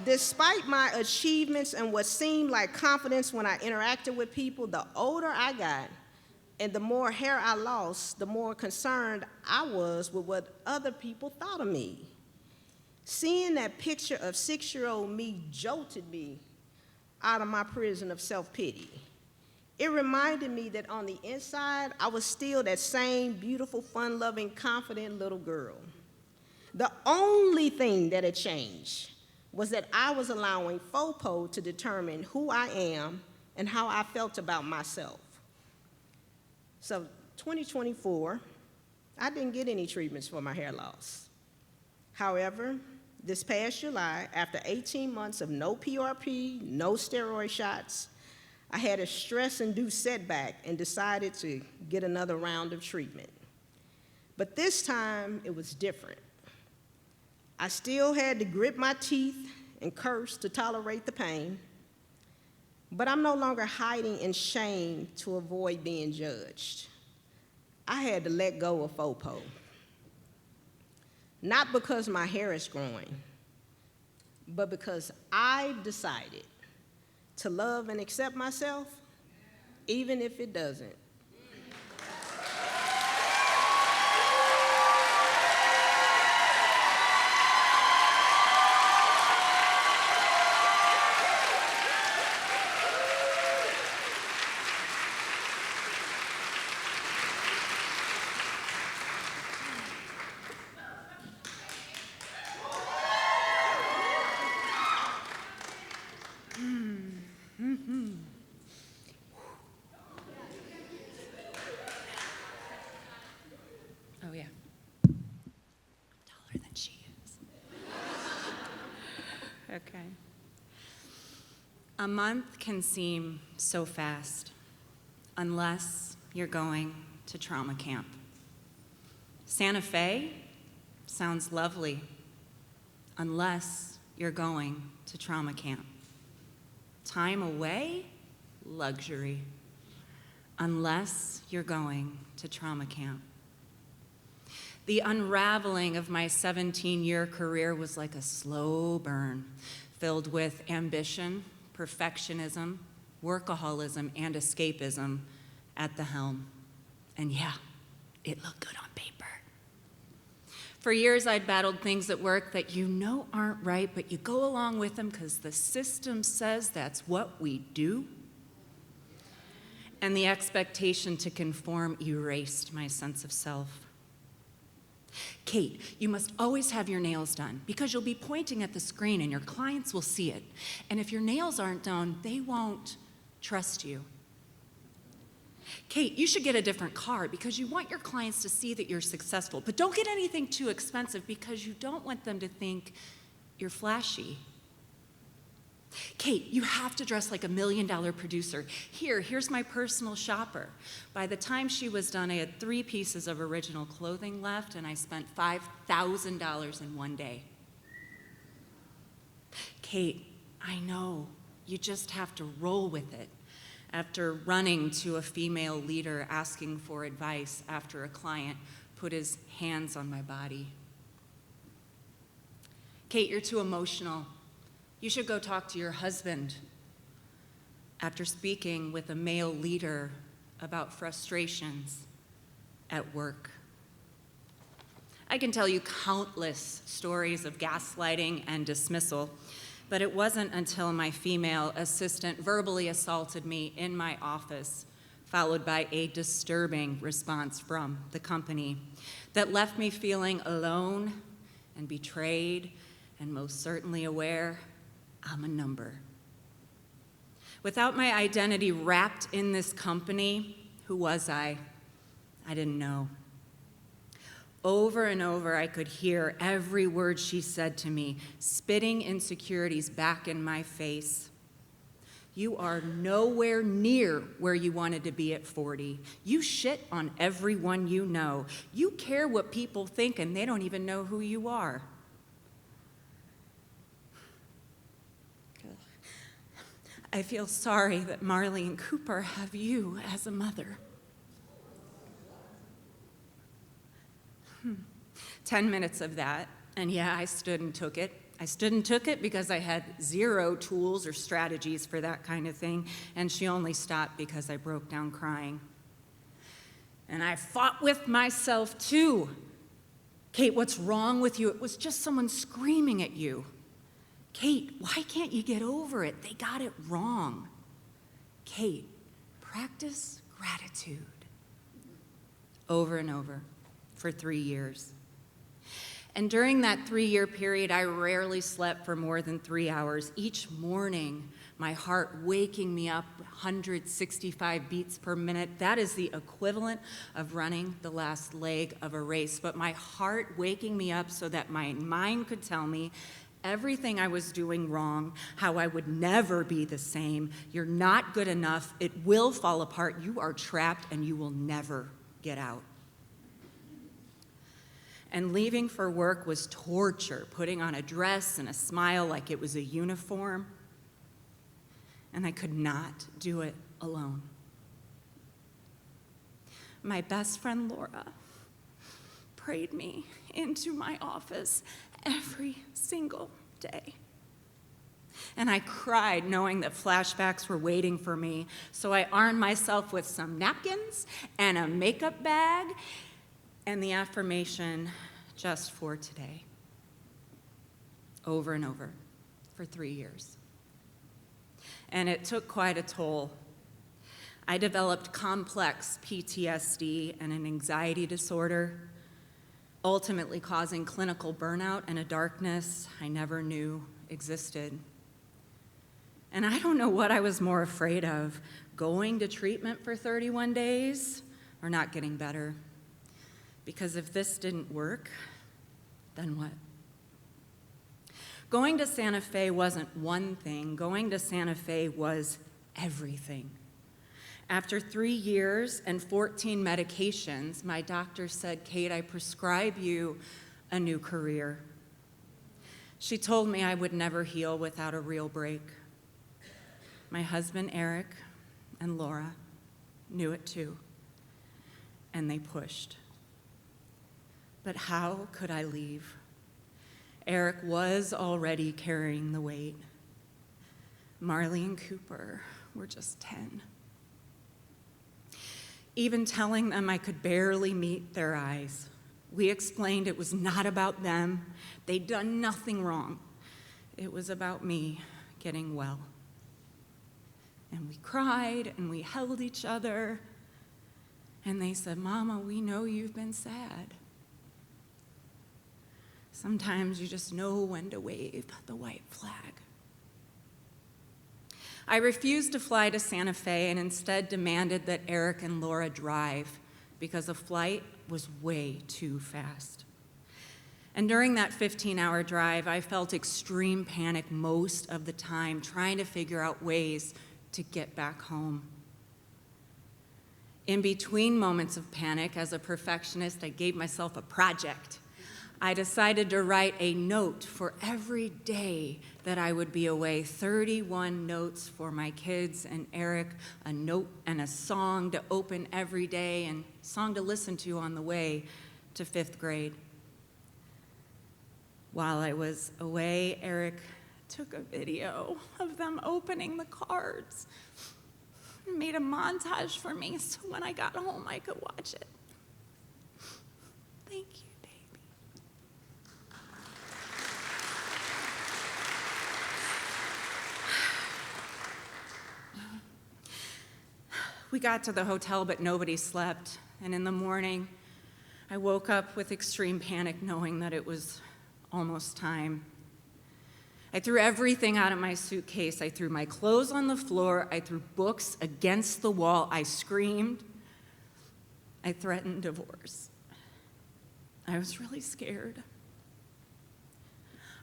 Despite my achievements and what seemed like confidence when I interacted with people, the older I got and the more hair I lost, the more concerned I was with what other people thought of me. Seeing that picture of 6-year-old me jolted me out of my prison of self-pity. It reminded me that on the inside, I was still that same beautiful, fun-loving, confident little girl. The only thing that had changed was that I was allowing FOPO to determine who I am and how I felt about myself. So 2024, I didn't get any treatments for my hair loss. However, this past July, after 18 months of no PRP, no steroid shots, I had a stress-induced setback and decided to get another round of treatment. But this time, it was different. I still had to grit my teeth and curse to tolerate the pain, but I'm no longer hiding in shame to avoid being judged. I had to let go of FOPO. Not because my hair is growing, but because I've decided to love and accept myself, even if it doesn't. Oh, yeah. Taller than she is. Okay. A month can seem so fast unless you're going to trauma camp. Santa Fe sounds lovely unless you're going to trauma camp. Time away, luxury, unless you're going to trauma camp. The unraveling of my 17-year career was like a slow burn, filled with ambition, perfectionism, workaholism, and escapism at the helm. And yeah, it looked good on paper. For years, I'd battled things at work that you know aren't right, but you go along with them because the system says that's what we do. And the expectation to conform erased my sense of self. Kate, you must always have your nails done because you'll be pointing at the screen and your clients will see it. And if your nails aren't done, they won't trust you. Kate, you should get a different car because you want your clients to see that you're successful, but don't get anything too expensive because you don't want them to think you're flashy. Kate, you have to dress like $1 million producer. Here's my personal shopper. By the time she was done, I had 3 pieces of original clothing left, and I spent $5,000 in one day. Kate, I know, you just have to roll with it. After running to a female leader asking for advice after a client put his hands on my body. Kate, you're too emotional. You should go talk to your husband. After speaking with a male leader about frustrations at work. I can tell you countless stories of gaslighting and dismissal, but it wasn't until my female assistant verbally assaulted me in my office followed by a disturbing response from the company that left me feeling alone and betrayed and most certainly aware I'm a number. Without my identity wrapped in this company, who was I? I didn't know. Over and over, I could hear every word she said to me, spitting insecurities back in my face. You are nowhere near where you wanted to be at 40. You shit on everyone you know. You care what people think, and they don't even know who you are. I feel sorry that Marley and Cooper have you as a mother. 10 minutes of that, and yeah, I stood and took it. I stood and took it because I had zero tools or strategies for that kind of thing, and she only stopped because I broke down crying. And I fought with myself too. Kate, what's wrong with you? It was just someone screaming at you. Kate, why can't you get over it? They got it wrong. Kate, practice gratitude. Over and over for 3 years. And during that 3-year period, I rarely slept for more than 3 hours. Each morning, my heart waking me up 165 beats per minute. That is the equivalent of running the last leg of a race. But my heart waking me up so that my mind could tell me everything I was doing wrong, how I would never be the same. You're not good enough. It will fall apart. You are trapped, and you will never get out. And leaving for work was torture, putting on a dress and a smile like it was a uniform. And I could not do it alone. My best friend Laura prayed me into my office every single day. And I cried knowing that flashbacks were waiting for me, so I armed myself with some napkins and a makeup bag and the affirmation, just for today, over and over for 3 years. And it took quite a toll. I developed complex PTSD and an anxiety disorder, ultimately causing clinical burnout and a darkness I never knew existed. And I don't know what I was more afraid of, going to treatment for 31 days or not getting better. Because if this didn't work, then what? Going to Santa Fe wasn't one thing. Going to Santa Fe was everything. After 3 years and 14 medications, my doctor said, Kate, I prescribe you a new career. She told me I would never heal without a real break. My husband, Eric, and Laura knew it too, and they pushed. But how could I leave? Eric was already carrying the weight. Marley and Cooper were just 10. Even telling them I could barely meet their eyes, we explained it was not about them. They'd done nothing wrong. It was about me getting well. And we cried and we held each other. And they said, Mama, we know you've been sad. Sometimes you just know when to wave the white flag. I refused to fly to Santa Fe and instead demanded that Eric and Laura drive because a flight was way too fast. And during that 15-hour drive, I felt extreme panic most of the time, trying to figure out ways to get back home. In between moments of panic, as a perfectionist, I gave myself a project. I decided to write a note for every day that I would be away, 31 notes for my kids and Eric, a note and a song to open every day and a song to listen to on the way to 5th grade. While I was away, Eric took a video of them opening the cards and made a montage for me so when I got home I could watch it. Thank you. We got to the hotel, but nobody slept. And in the morning, I woke up with extreme panic, knowing that it was almost time. I threw everything out of my suitcase. I threw my clothes on the floor. I threw books against the wall. I screamed. I threatened divorce. I was really scared.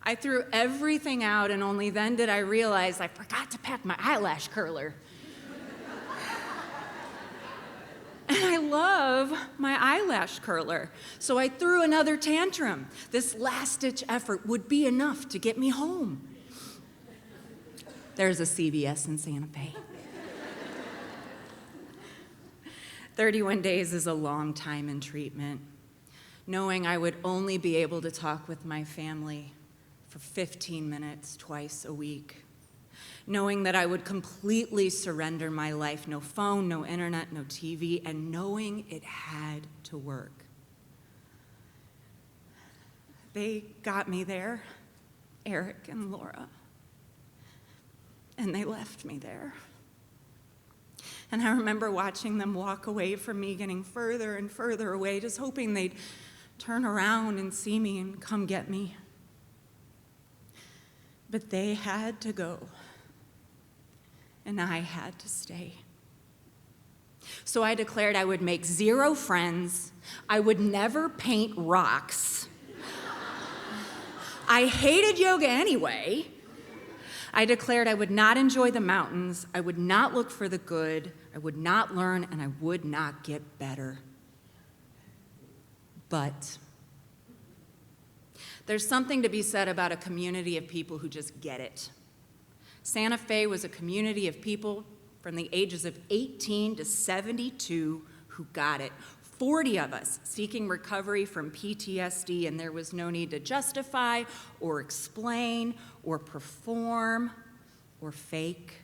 I threw everything out, and only then did I realize I forgot to pack my eyelash curler. And I love my eyelash curler. So I threw another tantrum. This last-ditch effort would be enough to get me home. There's a CVS in Santa Fe. 31 days is a long time in treatment, knowing I would only be able to talk with my family for 15 minutes twice a week, knowing that I would completely surrender my life, no phone, no internet, no TV, and knowing it had to work. They got me there, Eric and Laura, and they left me there. And I remember watching them walk away from me, getting further and further away, just hoping they'd turn around and see me and come get me. But they had to go, and I had to stay. So I declared I would make 0 friends. I would never paint rocks. I hated yoga anyway. I declared I would not enjoy the mountains. I would not look for the good. I would not learn, and I would not get better. But there's something to be said about a community of people who just get it. Santa Fe was a community of people from the ages of 18 to 72 who got it. 40 of us seeking recovery from PTSD, and there was no need to justify or explain or perform or fake.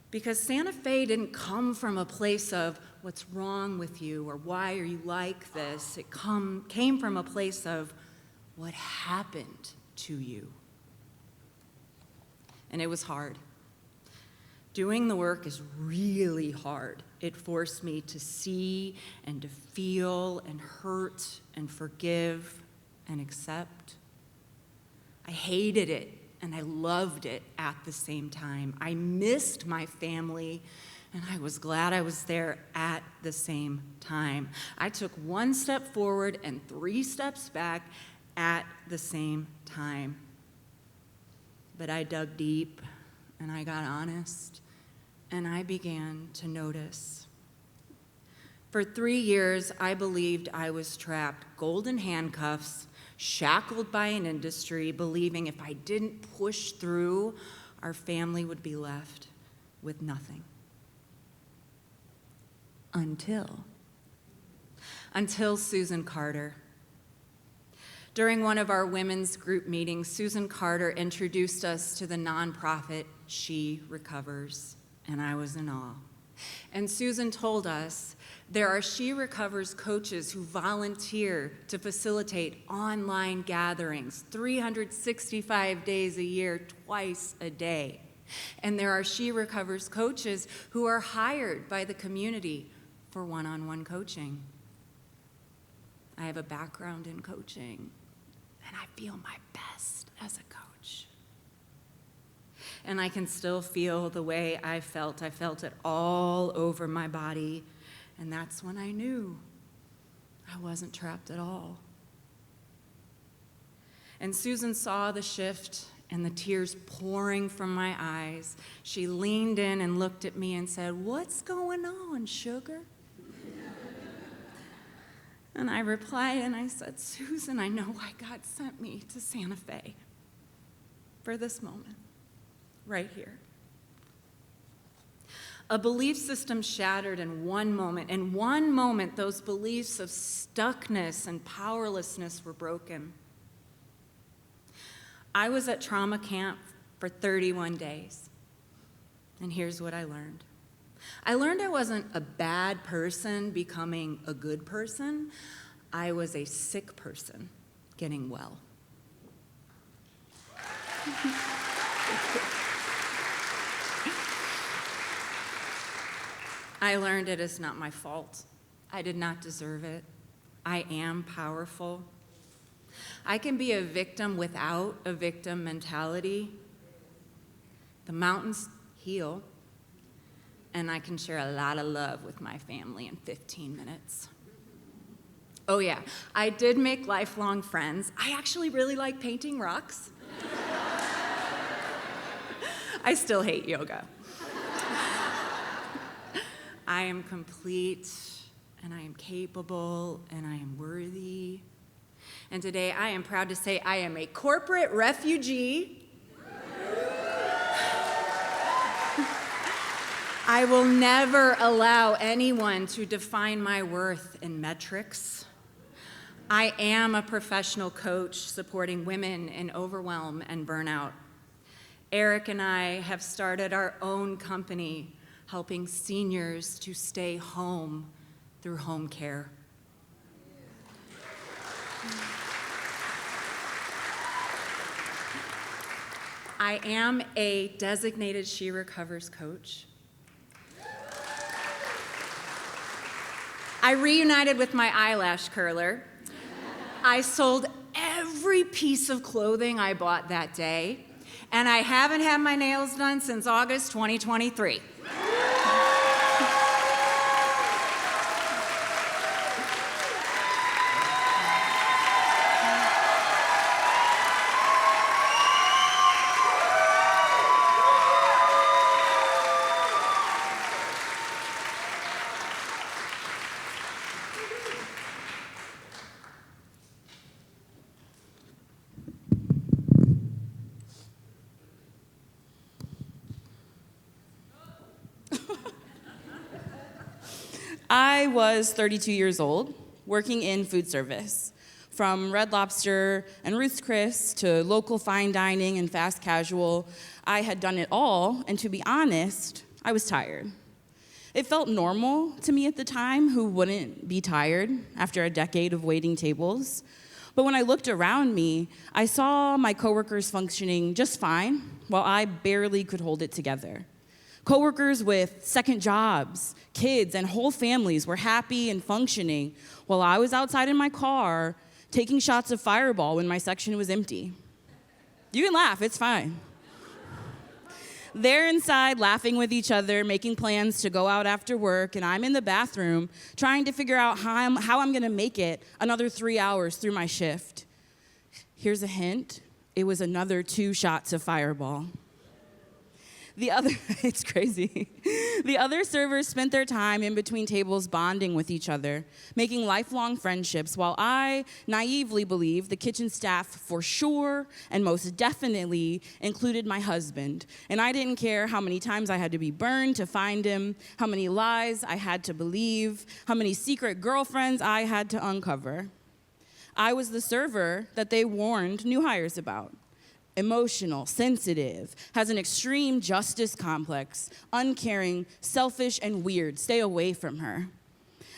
Because Santa Fe didn't come from a place of what's wrong with you or why are you like this. It came from a place of what happened to you. And it was hard. Doing the work is really hard. It forced me to see and to feel and hurt and forgive and accept. I hated it and I loved it at the same time. I missed my family and I was glad I was there at the same time. I took 1 step forward and 3 steps back at the same time. But I dug deep and I got honest and I began to notice. For 3 years, I believed I was trapped, golden handcuffs, shackled by an industry, believing if I didn't push through, our family would be left with nothing. Until Susan Carter. During one of our women's group meetings, Susan Carter introduced us to the nonprofit She Recovers, and I was in awe. And Susan told us there are She Recovers coaches who volunteer to facilitate online gatherings 365 days a year, twice a day. And there are She Recovers coaches who are hired by the community for one-on-one coaching. I have a background in coaching, and I feel my best as a coach. And I can still feel the way I felt. I felt it all over my body, and that's when I knew I wasn't trapped at all. And Susan saw the shift and the tears pouring from my eyes. She leaned in and looked at me and said, "What's going on, sugar?" And I replied and I said, "Susan, I know why God sent me to Santa Fe for this moment, right here." A belief system shattered in one moment. In one moment, those beliefs of stuckness and powerlessness were broken. I was at trauma camp for 31 days, and here's what I learned. I learned I wasn't a bad person becoming a good person. I was a sick person getting well. I learned it is not my fault. I did not deserve it. I am powerful. I can be a victim without a victim mentality. The mountains heal, and I can share a lot of love with my family in 15 minutes. Oh yeah, I did make lifelong friends. I actually really like painting rocks. I still hate yoga. I am complete, and I am capable, and I am worthy. And today I am proud to say I am a corporate refugee. I will never allow anyone to define my worth in metrics. I am a professional coach supporting women in overwhelm and burnout. Eric and I have started our own company helping seniors to stay home through home care. I am a designated She Recovers coach. I reunited with my eyelash curler. I sold every piece of clothing I bought that day, and I haven't had my nails done since August 2023. I was 32 years old, working in food service. From Red Lobster and Ruth's Chris to local fine dining and fast casual, I had done it all, and to be honest, I was tired. It felt normal to me at the time, who wouldn't be tired after a decade of waiting tables. But when I looked around me, I saw my coworkers functioning just fine, while I barely could hold it together. Coworkers with second jobs, kids, and whole families were happy and functioning, while I was outside in my car taking shots of Fireball when my section was empty. You can laugh, it's fine. They're inside laughing with each other, making plans to go out after work, and I'm in the bathroom trying to figure out how I'm gonna make it another 3 hours through my shift. Here's a hint, it was another 2 shots of Fireball. It's crazy. The other servers spent their time in between tables bonding with each other, making lifelong friendships, while I naively believed the kitchen staff for sure and most definitely included my husband. And I didn't care how many times I had to be burned to find him, how many lies I had to believe, how many secret girlfriends I had to uncover. I was the server that they warned new hires about. Emotional, sensitive, has an extreme justice complex, uncaring, selfish, and weird. Stay away from her.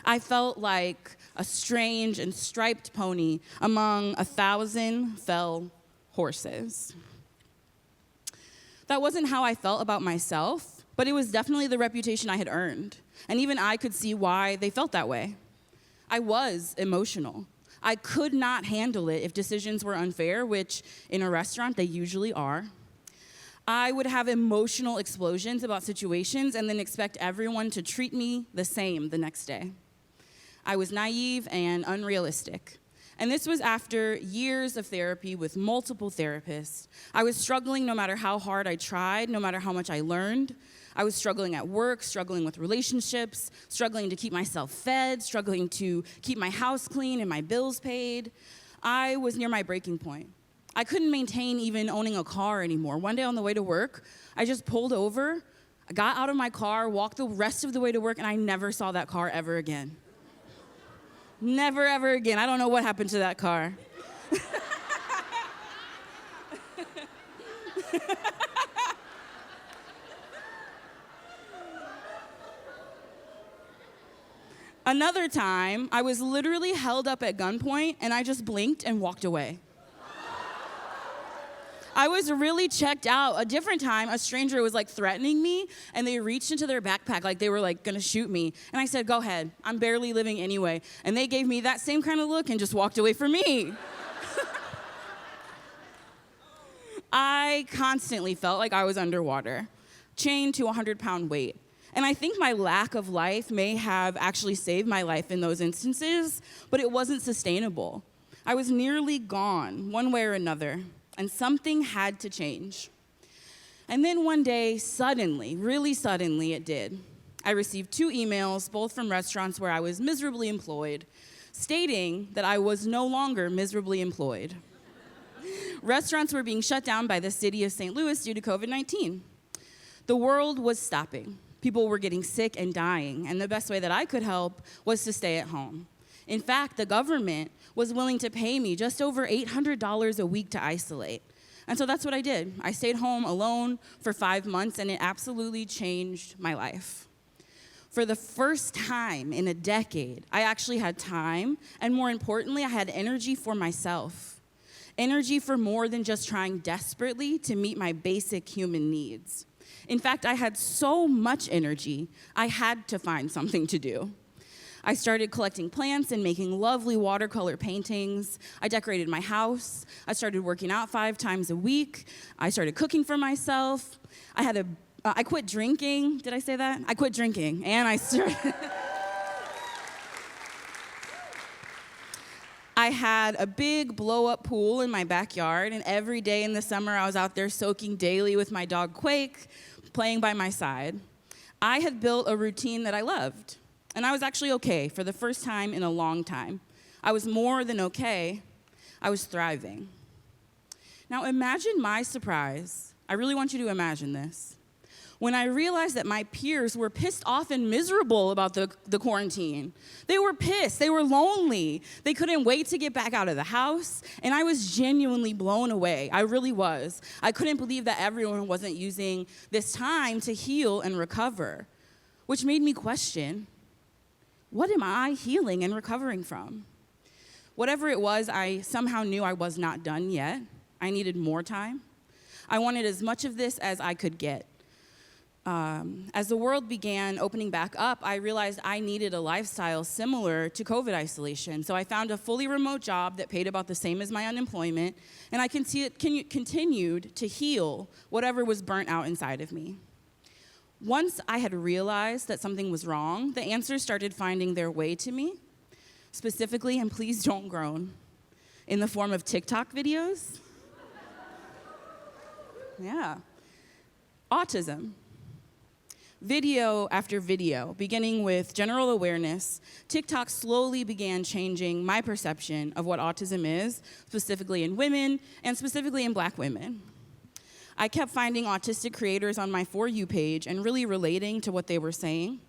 I felt like a strange and striped pony among 1,000 fell horses. That wasn't how I felt about myself, but it was definitely the reputation I had earned. And even I could see why they felt that way. I was emotional. I could not handle it if decisions were unfair, which in a restaurant they usually are. I would have emotional explosions about situations and then expect everyone to treat me the same the next day. I was naive and unrealistic. And this was after years of therapy with multiple therapists. I was struggling no matter how hard I tried, no matter how much I learned. I was struggling at work, struggling with relationships, struggling to keep myself fed, struggling to keep my house clean and my bills paid. I was near my breaking point. I couldn't maintain even owning a car anymore. One day on the way to work, I just pulled over, I got out of my car, walked the rest of the way to work, and I never saw that car ever again. Never, ever again. I don't know what happened to that car. Another time, I was literally held up at gunpoint, and I just blinked and walked away. I was really checked out. A different time, a stranger was like threatening me, and they reached into their backpack like they were like gonna shoot me. And I said, go ahead, I'm barely living anyway. And they gave me that same kind of look and just walked away from me. I constantly felt like I was underwater, chained to a 100-pound weight. And I think my lack of life may have actually saved my life in those instances, but it wasn't sustainable. I was nearly gone, one way or another, and something had to change. And then one day, suddenly, really suddenly, it did. I received 2 emails, both from restaurants where I was miserably employed, stating that I was no longer miserably employed. Restaurants were being shut down by the city of St. Louis due to COVID-19. The world was stopping. People were getting sick and dying, and the best way that I could help was to stay at home. In fact, the government was willing to pay me just over $800 a week to isolate. And so that's what I did. I stayed home alone for 5 months, and it absolutely changed my life. For the first time in a decade, I actually had time, and more importantly, I had energy for myself. Energy for more than just trying desperately to meet my basic human needs. In fact, I had so much energy, I had to find something to do. I started collecting plants and making lovely watercolor paintings. I decorated my house. I started working out 5 times a week. I started cooking for myself. I quit drinking. Did I say that? I quit drinking, and I started... I had a big blow-up pool in my backyard, and every day in the summer, I was out there soaking daily with my dog Quake, playing by my side. I had built a routine that I loved, and I was actually okay for the first time in a long time. I was more than okay. I was thriving. Now imagine my surprise. I really want you to imagine this. When I realized that my peers were pissed off and miserable about the quarantine. They were pissed, they were lonely. They couldn't wait to get back out of the house, and I was genuinely blown away. I really was. I couldn't believe that everyone wasn't using this time to heal and recover, which made me question, what am I healing and recovering from? Whatever it was, I somehow knew I was not done yet. I needed more time. I wanted as much of this as I could get. As the world began opening back up, I realized I needed a lifestyle similar to COVID isolation. So I found a fully remote job that paid about the same as my unemployment, and I continued to heal whatever was burnt out inside of me. Once I had realized that something was wrong, the answers started finding their way to me, specifically, and please don't groan, in the form of TikTok videos. Yeah. Autism. Video after video, beginning with general awareness, TikTok slowly began changing my perception of what autism is, specifically in women, and specifically in Black women. I kept finding autistic creators on my For You page and really relating to what they were saying.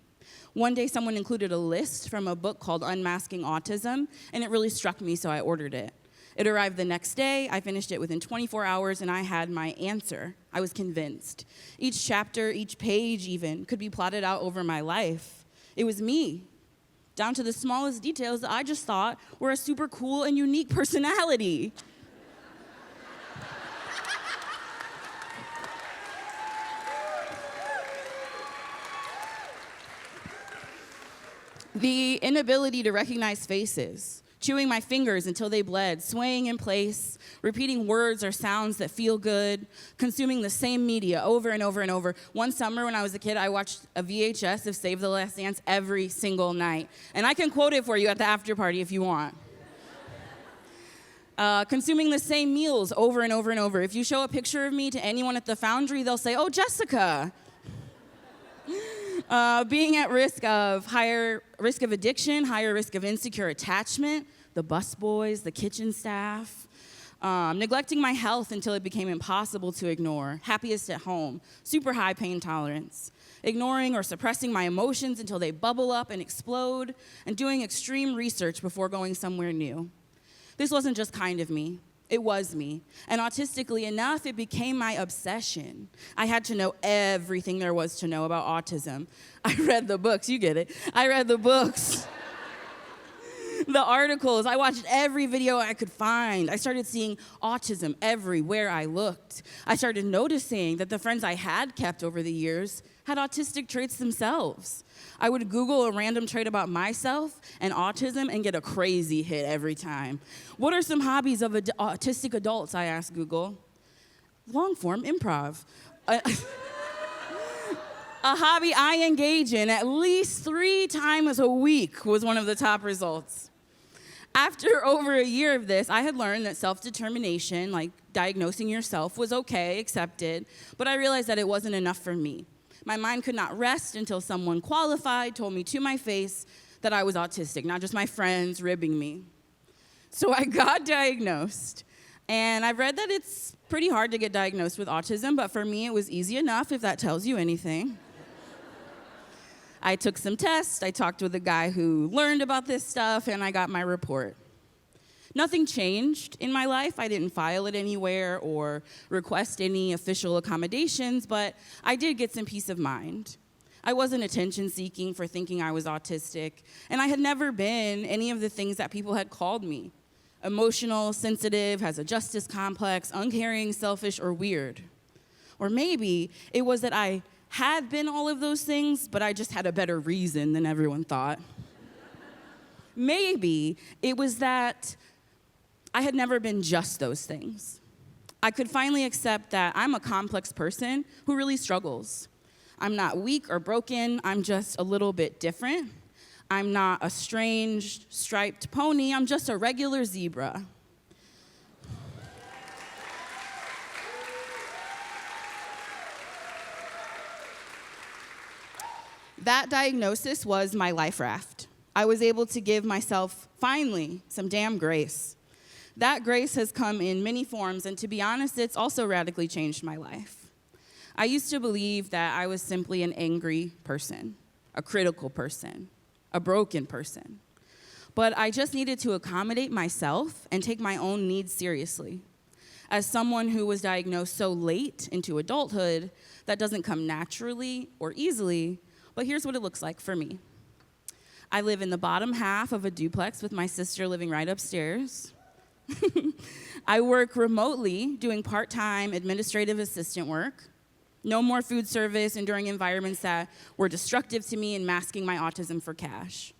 One day, someone included a list from a book called Unmasking Autism, and it really struck me, so I ordered it. It arrived the next day, I finished it within 24 hours, and I had my answer. I was convinced. Each chapter, each page even, could be plotted out over my life. It was me, down to the smallest details that I just thought were a super cool and unique personality. The inability to recognize faces, chewing my fingers until they bled, swaying in place, repeating words or sounds that feel good, consuming the same media over and over and over. One summer when I was a kid, I watched a VHS of Save the Last Dance every single night. And I can quote it for you at the after party if you want. Consuming the same meals over and over and over. If you show a picture of me to anyone at the Foundry, they'll say, "Oh, Jessica." Being at higher risk of addiction, higher risk of insecure attachment, the busboys, the kitchen staff, neglecting my health until it became impossible to ignore, happiest at home, super high pain tolerance, ignoring or suppressing my emotions until they bubble up and explode, and doing extreme research before going somewhere new. This wasn't just kind of me. It was me. And autistically enough, it became my obsession. I had to know everything there was to know about autism. I read the books, you get it. I read the books. the articles. I watched every video I could find. I started seeing autism everywhere I looked. I started noticing that the friends I had kept over the years had autistic traits themselves. I would Google a random trait about myself and autism and get a crazy hit every time. What are some hobbies of autistic adults, I asked Google. Long-form improv. A hobby I engage in at least 3 times a week was one of the top results. After over a year of this, I had learned that self-determination, like diagnosing yourself, was okay, accepted, but I realized that it wasn't enough for me. My mind could not rest until someone qualified told me to my face that I was autistic, not just my friends ribbing me. So I got diagnosed, and I've read that it's pretty hard to get diagnosed with autism, but for me it was easy enough, if that tells you anything. I took some tests, I talked with a guy who learned about this stuff, and I got my report. Nothing changed in my life. I didn't file it anywhere or request any official accommodations, but I did get some peace of mind. I wasn't attention-seeking for thinking I was autistic, and I had never been any of the things that people had called me. Emotional, sensitive, has a justice complex, uncaring, selfish, or weird. Or maybe it was that I had been all of those things, but I just had a better reason than everyone thought. Maybe it was that I had never been just those things. I could finally accept that I'm a complex person who really struggles. I'm not weak or broken, I'm just a little bit different. I'm not a strange, striped pony, I'm just a regular zebra. That diagnosis was my life raft. I was able to give myself, finally, some damn grace. That grace has come in many forms, and to be honest, it's also radically changed my life. I used to believe that I was simply an angry person, a critical person, a broken person. But I just needed to accommodate myself and take my own needs seriously. As someone who was diagnosed so late into adulthood, that doesn't come naturally or easily, but here's what it looks like for me. I live in the bottom half of a duplex with my sister living right upstairs. I work remotely doing part-time administrative assistant work. No more food service and during environments that were destructive to me and masking my autism for cash.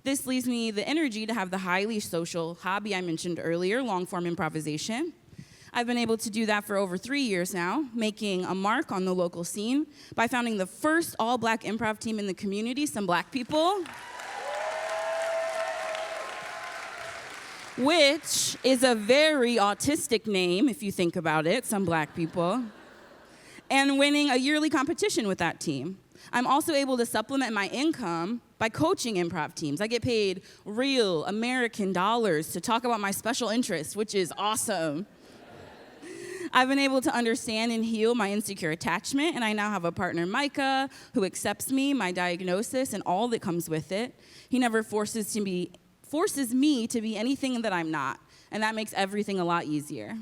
This leaves me the energy to have the highly social hobby I mentioned earlier, long-form improvisation. I've been able to do that for over 3 years now, making a mark on the local scene by founding the first all-black improv team in the community, some black people, which is a very autistic name, if you think about it, some black people, and winning a yearly competition with that team. I'm also able to supplement my income by coaching improv teams. I get paid real American dollars to talk about my special interests, which is awesome. I've been able to understand and heal my insecure attachment, and I now have a partner, Micah, who accepts me, my diagnosis, and all that comes with it. He never forces me to be anything that I'm not, and that makes everything a lot easier.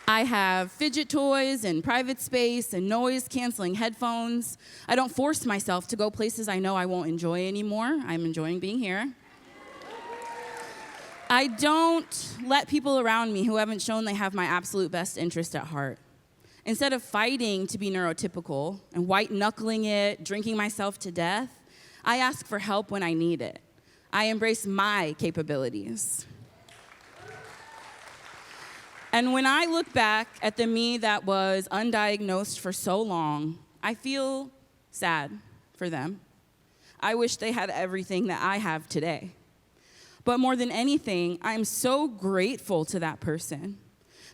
I have fidget toys and private space and noise-canceling headphones. I don't force myself to go places I know I won't enjoy anymore. I'm enjoying being here. I don't let people around me who haven't shown they have my absolute best interest at heart. Instead of fighting to be neurotypical and white-knuckling it, drinking myself to death, I ask for help when I need it. I embrace my capabilities. And when I look back at the me that was undiagnosed for so long, I feel sad for them. I wish they had everything that I have today. But more than anything, I'm so grateful to that person.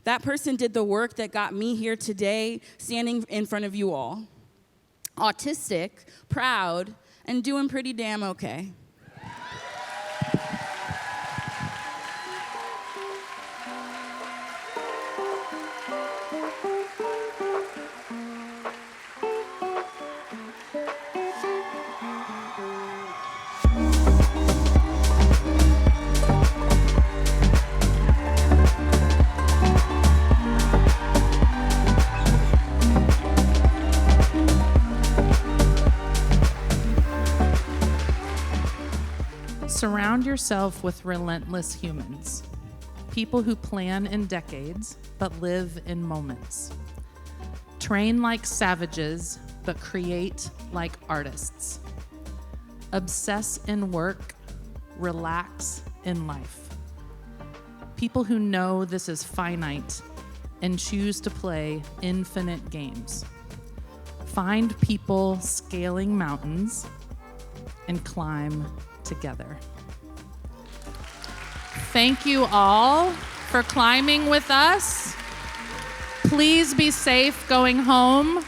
That person did the work that got me here today, standing in front of you all. Autistic, proud, and doing pretty damn okay. Surround yourself with relentless humans, people who plan in decades but live in moments. Train like savages but create like artists. Obsess in work, relax in life. People who know this is finite and choose to play infinite games. Find people scaling mountains and climb together. Thank you all for climbing with us. Please be safe going home.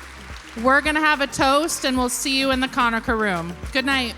We're gonna have a toast and we'll see you in the Conacher room. Good night.